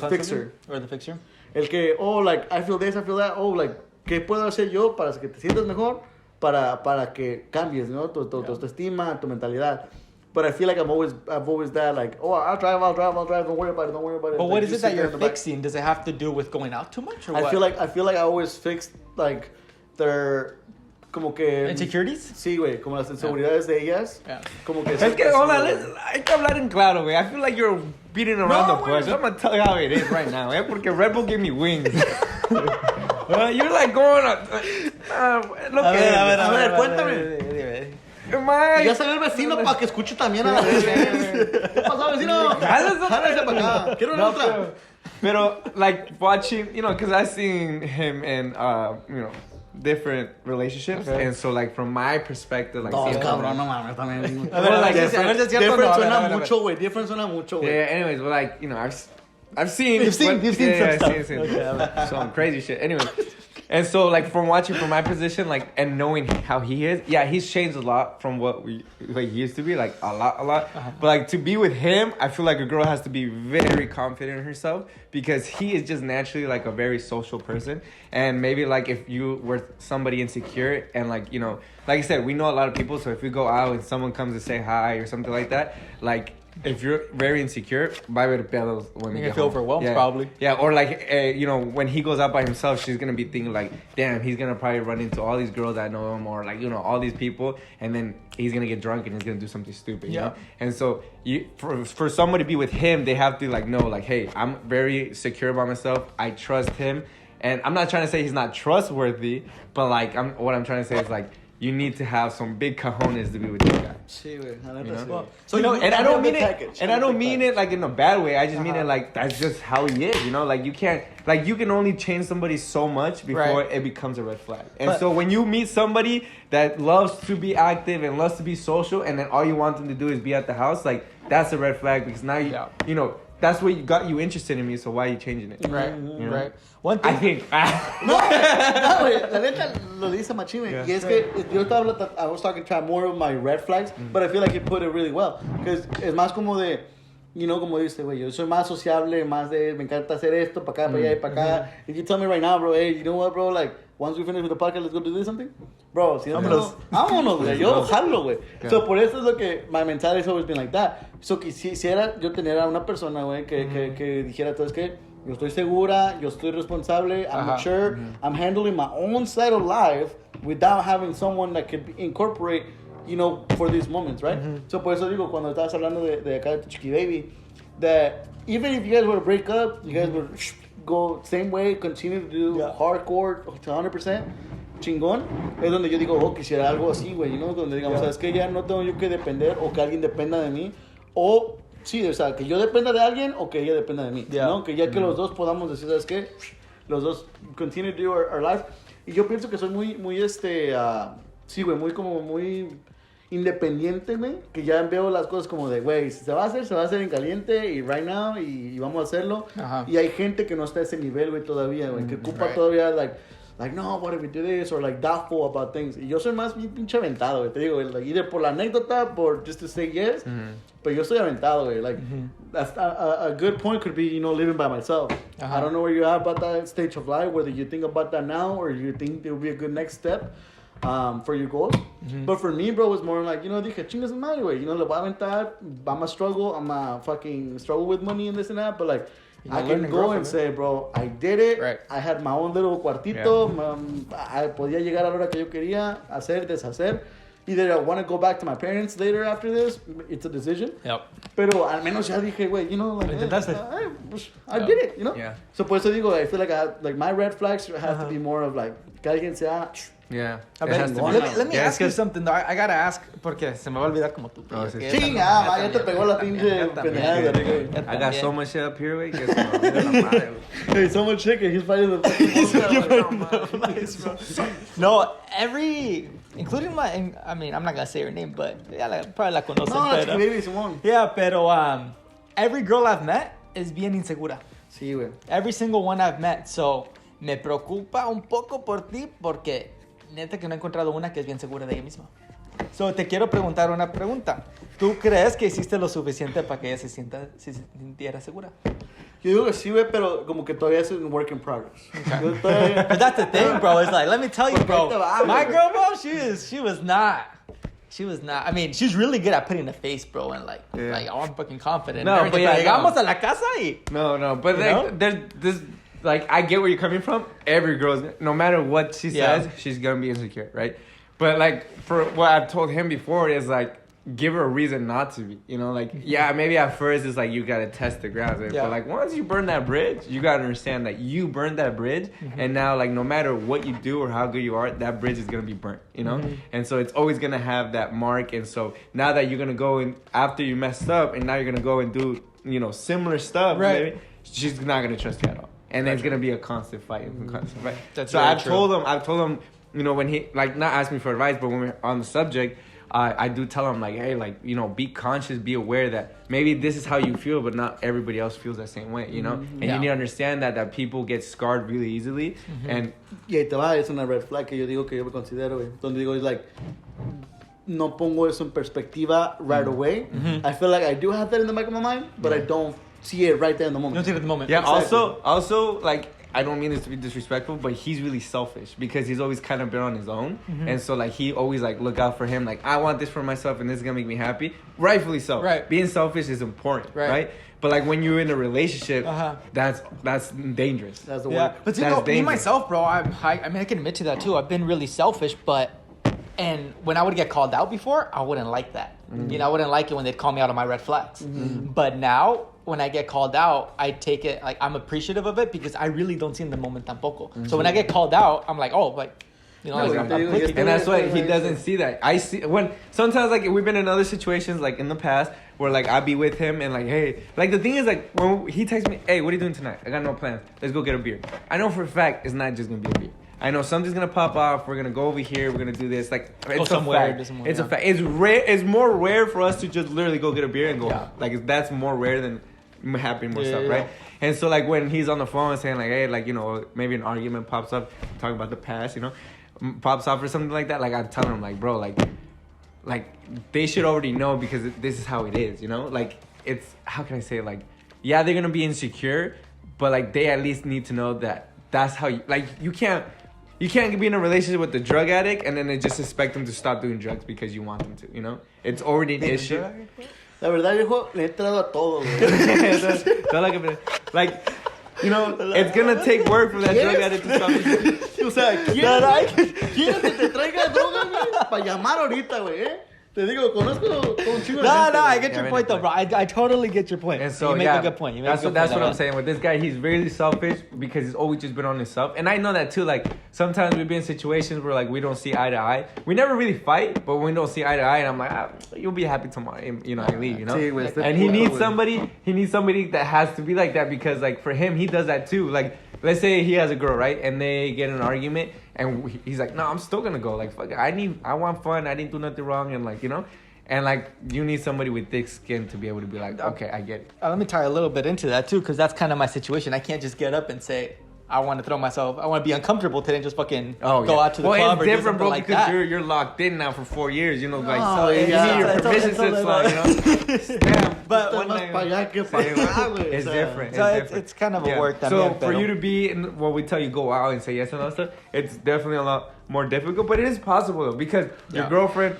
fixer. Or the fixer. El que, like, I feel this, I feel that, like, ¿qué puedo hacer yo para que te sientas mejor? Para que cambies, ¿no? Tu autoestima, tu mentalidad. But I feel like I've always that, like, I'll drive, don't worry about it. But what is it that you're fixing? Does it have to do with going out too much, or what? I feel like I always fixed, like, their... Como que... ¿Insecurities? Sí, güey, como las inseguridades de ellas. Yeah. Como que... Es que, hay que hablar en claro, güey. I feel like you're beating around the bush. I'm gonna tell you how it is right now, eh? Porque Red Bull gave me wings. You're like going a ver, cuéntame. Ya salió el vecino para que escuche también a la vez. ¿Qué pasó, vecino? Jálese para acá. Quiero una otra. Pero, like, watching, because I've seen him in, different relationships, and so, like, from my perspective, like... cabrón, no mames, también. Different suena mucho, güey. Different suena mucho, güey. Yeah, anyways, but, like, I've seen... You've seen some stuff. Okay, some crazy shit. Anyway, and so, like, from watching from my position, like, and knowing how he is, yeah, he's changed a lot from what he used to be, like, a lot. Uh-huh. But, like, to be with him, I feel like a girl has to be very confident in herself because he is just naturally, like, a very social person. And maybe, like, if you were somebody insecure and, like, like I said, we know a lot of people, so if we go out and someone comes to say hi or something like that, like... If you're very insecure, va a haber pedos when you get feel overwhelmed, probably. Yeah, or like, when he goes out by himself, she's going to be thinking like, damn, he's going to probably run into all these girls that know him or like, all these people. And then he's going to get drunk and he's going to do something stupid, you know? And so for somebody to be with him, they have to like know like, hey, I'm very secure about myself. I trust him. And I'm not trying to say he's not trustworthy, but like, what I'm trying to say is like, you need to have some big cojones to be with this guy. Sí, güey. So and I don't mean it like in a bad way. I just mean it like that's just how he is. Like you can only change somebody so much before it becomes a red flag. And so when you meet somebody that loves to be active and loves to be social, and then all you want them to do is be at the house, like that's a red flag because now you that's what got you interested in me. So why are you changing it? Right. Right. One thing I think. No, güey. La neta lo dice machín, güey. Y es que I was talking to more of my red flags, but I feel like he put it really well. Because es más como de, como dice, güey, yo soy más sociable, más de, me encanta hacer esto, para acá, para allá y para acá. If you tell me right now, bro, hey, you know what, bro, like, once we finish with the podcast, let's go do something. Bro, si vámonos, güey. Yo jalo, güey. So, por eso es lo que my mentality has always been like that. So, quisiera yo tener a una persona, güey, que dijera, ¿sabes qué? Yo estoy segura, yo estoy responsable, I'm mature, I'm handling my own side of life without having someone that could incorporate, for these moments, right? So, por eso digo, cuando estabas hablando de acá de tu chiqui baby, that even if you guys were to break up, you guys would go same way, continue to do hardcore to 100%, chingón, es donde yo digo, quisiera algo así, güey, you know, donde digamos, ¿sabes qué? Ya no tengo yo que depender o que alguien dependa de mí, o, sí, o sea, que yo dependa de alguien o que ella dependa de mí, ¿no? Que ya que los dos podamos decir, ¿sabes qué? Los dos continue to do our life. Y yo pienso que soy muy, sí, güey, muy independiente, güey, que ya veo las cosas como de, güey, si se va a hacer en caliente y right now y vamos a hacerlo. Ajá. Y hay gente que no está a ese nivel, güey, todavía, güey, que ocupa todavía, like, no, what if we do this, or like doubtful about things. Y yo soy más bien pinche aventado, güey, te digo, güey, like, either por la anécdota, por just to say yes, pero yo soy aventado, güey, like, that's a good point could be, you know, living by myself. I don't know where you're at about that stage of life, whether you think about that now, or you think it would be a good next step. For your goals. But for me, bro, it's more like, you know, dije, chingas madre, güey. You know, le voy a aventar, I'm a struggle, I'm a fucking struggle with money and this and that, but like, I can go and say, bro, I did it. Right. I had my own little cuartito. I podía llegar a la hora que yo quería, hacer, deshacer. Either I want to go back to my parents later after this, it's a decision. Yep. Pero al menos ya dije, güey, you know, like, I did it, you know? Yeah. So por eso digo, I feel like my red flags have to be more of like, que alguien sea... Yeah. Let me ask you something though. I gotta ask porque se me va a olvidar como tú. Chinga, ya te pegó la pinche pendejada. I got so much shit up here, güey, que se me olvida la madre, güey. Hey, so much shit que he's fighting the No, including I mean, I'm not gonna say her name, but probably la conocen. No, pero, baby, Simón. Yeah, pero every girl I've met is bien insegura. Sí, güey. Every single one I've met, so me preocupa un poco por ti porque neta que no he encontrado una que es bien segura de ella misma. So, te quiero preguntar una pregunta. ¿Tú crees que hiciste lo suficiente para que ella se sintiera segura? Yo digo que sí, güey, pero como que todavía es un work in progress. Okay. But that's the thing, bro. It's like, let me tell you, bro. My girl, bro, she was not. I mean, she's really good at putting a face, bro, and like, oh, I'm fucking confident. No, but yeah, llegamos a la casa y... No, but like, there's this... Like, I get where you're coming from. Every girl's, no matter what she says, she's gonna be insecure, right? But like, for what I've told him before is like, give her a reason not to be. You know, like, yeah, maybe at first it's like you gotta test the grounds, right? But like, once you burn that bridge, you gotta understand that you burned that bridge, and now like, no matter what you do or how good you are, that bridge is gonna be burnt. You know, and so it's always gonna have that mark. And so now that you're gonna go in after you messed up, and now you're gonna go and do, you know, similar stuff, right? Maybe, she's not gonna trust you at all. And then it's gonna be a constant fight. That's so I've told him, you know, when he like not ask me for advice, but when we're on the subject, I do tell him like, hey, like, you know, be conscious, be aware that maybe this is how you feel, but not everybody else feels the same way, you know. And you need to understand that people get scarred really easily. And y ahí te va, es una red flag que yo digo que yo me considero, güey. Donde digo, it's like, no pongo eso en perspectiva right away. I feel like I do have that in the back of my mind, but I don't see it right there in the moment. You don't see it at the moment. Yeah, exactly. also, like, I don't mean this to be disrespectful, but he's really selfish because he's always kind of been on his own. And so, like, he always, like, look out for him. Like, I want this for myself and this is going to make me happy. Rightfully so. Right. Being selfish is important, right? But, like, when you're in a relationship, that's dangerous. That's the word. But, you know, me, myself, bro, I mean, I can admit to that, too. I've been really selfish, and when I would get called out before, I wouldn't like that. You know, I wouldn't like it when they'd call me out on my red flags. But now, when I get called out, I take it, like, I'm appreciative of it because I really don't see in the moment tampoco. So when I get called out, I'm like, oh, like, you know, like, and that's why he doesn't see that. I see when sometimes, like, we've been in other situations, like, in the past, where, like, I'd be with him and, like, hey, like, the thing is, like, when he texts me, hey, what are you doing tonight? I got no plans. Let's go get a beer. I know for a fact it's not just gonna be a beer. I know something's gonna pop off. We're gonna go over here. We're gonna do this. Like, it's a fact. It's a fact. It's rare. It's more rare for us to just literally go get a beer and go. Like, that's more rare than happening more stuff, right? And so, like, when he's on the phone saying, like, hey, like, you know, maybe an argument pops up, talking about the past, you know, pops up or something like that. Like, I'm telling him, like, bro, like they should already know because this is how it is, you know. Like, it's, how can I say it? Like, yeah, they're gonna be insecure, but like, they at least need to know that that's how you, like, you can't be in a relationship with a drug addict and then just expect them to stop doing drugs because you want them to, you know? It's already an issue. La verdad, viejo, le he entrado a todo, güey. Like, you know, it's gonna take work for that drug addict to stop. O sea, ¿quieres que te traiga droga, güey? Para llamar ahorita, güey, Te digo, conozco un chingo de No, gente. I get your point though, bro. I totally get your point. And so, you make a good point. That's what I'm saying. With this guy, he's really selfish because he's always just been on himself. And I know that too. Like, sometimes we be in situations where, like, we don't see eye to eye. We never really fight, but we don't see eye to eye. And I'm like, you'll be happy tomorrow. You know, I leave, you know? And he needs somebody that has to be like that because, like, for him, he does that too. Like, let's say he has a girl, right? And they get in an argument. And he's like, no, I'm still going to go. Like, fuck it. I want fun. I didn't do nothing wrong. And, like, you know? And, like, you need somebody with thick skin to be able to be like, okay, I get it. Let me tie a little bit into that, too, because that's kind of my situation. I can't just get up and say, I want to be uncomfortable today and just fucking go out to the club or do something bro, like that. You're locked in now for 4 years, you know, like, so you need your permission slip, you know? Damn. But it's different. So it's kind of a work that So for you to be, when we tell you go out and say yes and all that stuff, it's definitely a lot more difficult, but it is possible, though, because your girlfriend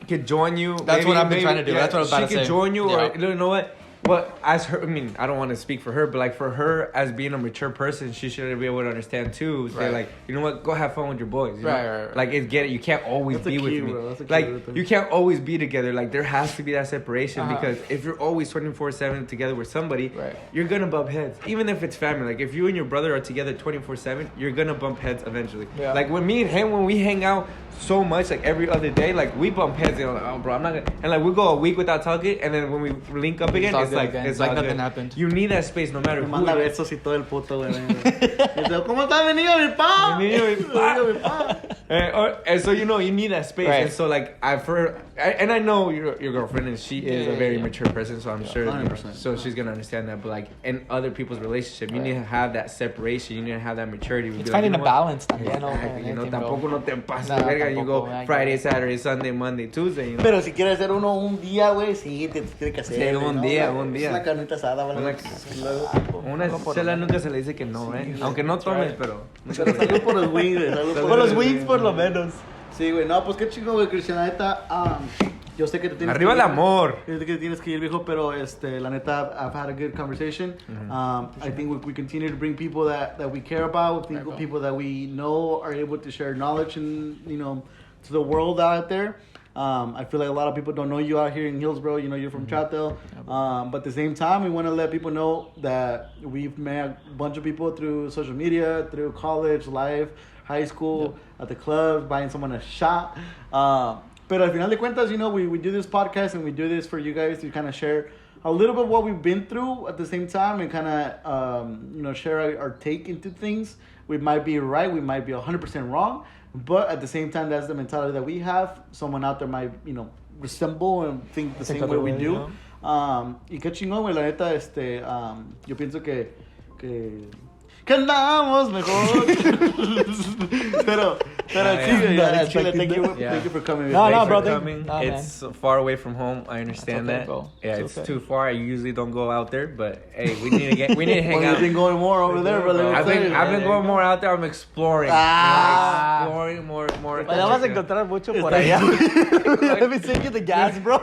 could join you. That's what I've been trying to do. That's what I was about to say. She could join you, or you know what? Well, as her, I mean, I don't want to speak for her, but like for her, as being a mature person, she should be able to understand too. Say like, you know what? Go have fun with your boys. You know? Right. Like, you can't always be with me. Like, you can't always be together. Like, there has to be that separation because if you're always 24/7 together with somebody, you're gonna bump heads. Even if it's family. Like, if you and your brother are together 24/7, you're gonna bump heads eventually. Yeah. Like, when me and him, when we hang out so much, like every other day, like we bump heads. You know, like, oh, bro, I'm not gonna. And like we go a week without talking, and then when we link up again, it's like nothing happened. You need that space no matter who. Manda besos y todo el puto, güey. ¿Cómo está mi niño, mi pa? And so you know you need that space, and so like I know your girlfriend, and she is a very mature person, so I'm sure. You know, so she's gonna understand that. But like in other people's relationship, you need to have that separation. You need to have that maturity. It's finding a balance. You know, tampoco no te pases de verga. You go Friday, Saturday, Sunday, Monday, Tuesday. You know? Pero si quieres hacer uno un día, güey, sí, te tiene que hacer. Sí, un día. Una carnita asada, güey. Una chela nunca se le dice que no, ¿eh? Aunque no tomes, pero... Pero salud por los wings, güey. Por los wings, por lo menos. Sí, güey. No, pues qué chingo, güey, Cristian. La neta, yo sé que te tienes Arriba que ir. el amor. Yo sé que tienes que ir, viejo, pero la neta, I've had a good conversation. I think we continue to bring people that we care about, people that we know are able to share knowledge and, you know, to the world out there. I feel like a lot of people don't know you out here in Hillsboro. You know, you're from Chatel. But at the same time, we want to let people know that we've met a bunch of people through social media, through college, life, high school, at the club, buying someone a shot. But al final de cuentas, you know, we do this podcast and we do this for you guys to kind of share a little bit what we've been through at the same time and kind of, you know, share our take into things. We might be right. We might be 100% wrong. But at the same time, that's the mentality that we have. Someone out there might, you know, resemble and think the same way we do. Y qué chingón, güey, la neta, yo pienso que andamos mejor. pero sí, Chile, thank you for coming. No, bro, It's far away from home. I understand that. Bro. Yeah, it's too far. I usually don't go out there, but hey, we need to hang out. You've been going more over there, brother. I've been going more out there. I'm exploring. Exploring more. Ya vas a encontrar mucho por allá. Let me send you the gas, bro.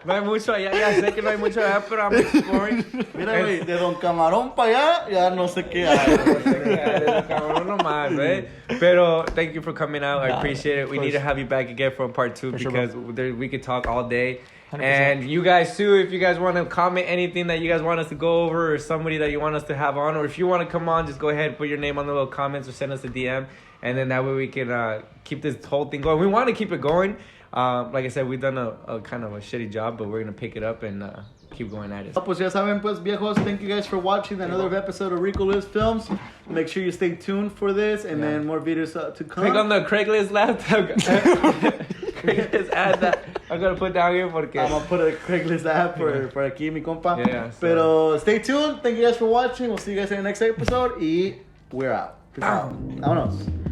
No hay mucho allá, ya sé que no hay mucho allá, pero I'm exploring. Mira, güey, de Don Camarón para allá, ya no sé qué hay. De Don Camarón nomás, right? Pero thank you for coming out. I appreciate it. We need to have you back again for part 2 because we could talk all day. 100%. And you guys too, if you guys want to comment anything that you guys want us to go over or somebody that you want us to have on, or if you want to come on, just go ahead and put your name on the little comments or send us a DM. And then that way we can keep this whole thing going. We want to keep it going. Like I said, we've done a kind of a shitty job, but we're going to pick it up and keep going at it. Pues ya saben, pues viejos, thank you guys for watching another episode of Ricoluisfilms. Make sure you stay tuned for this and then more videos to come. Click on the Craigslist laptop. Craigslist ad that I'm going to put down here porque... I'm going to put a Craigslist ad for aquí, mi compa. Yeah, so. Pero stay tuned. Thank you guys for watching. We'll see you guys in the next episode. Y we're out. Peace out. Vámonos.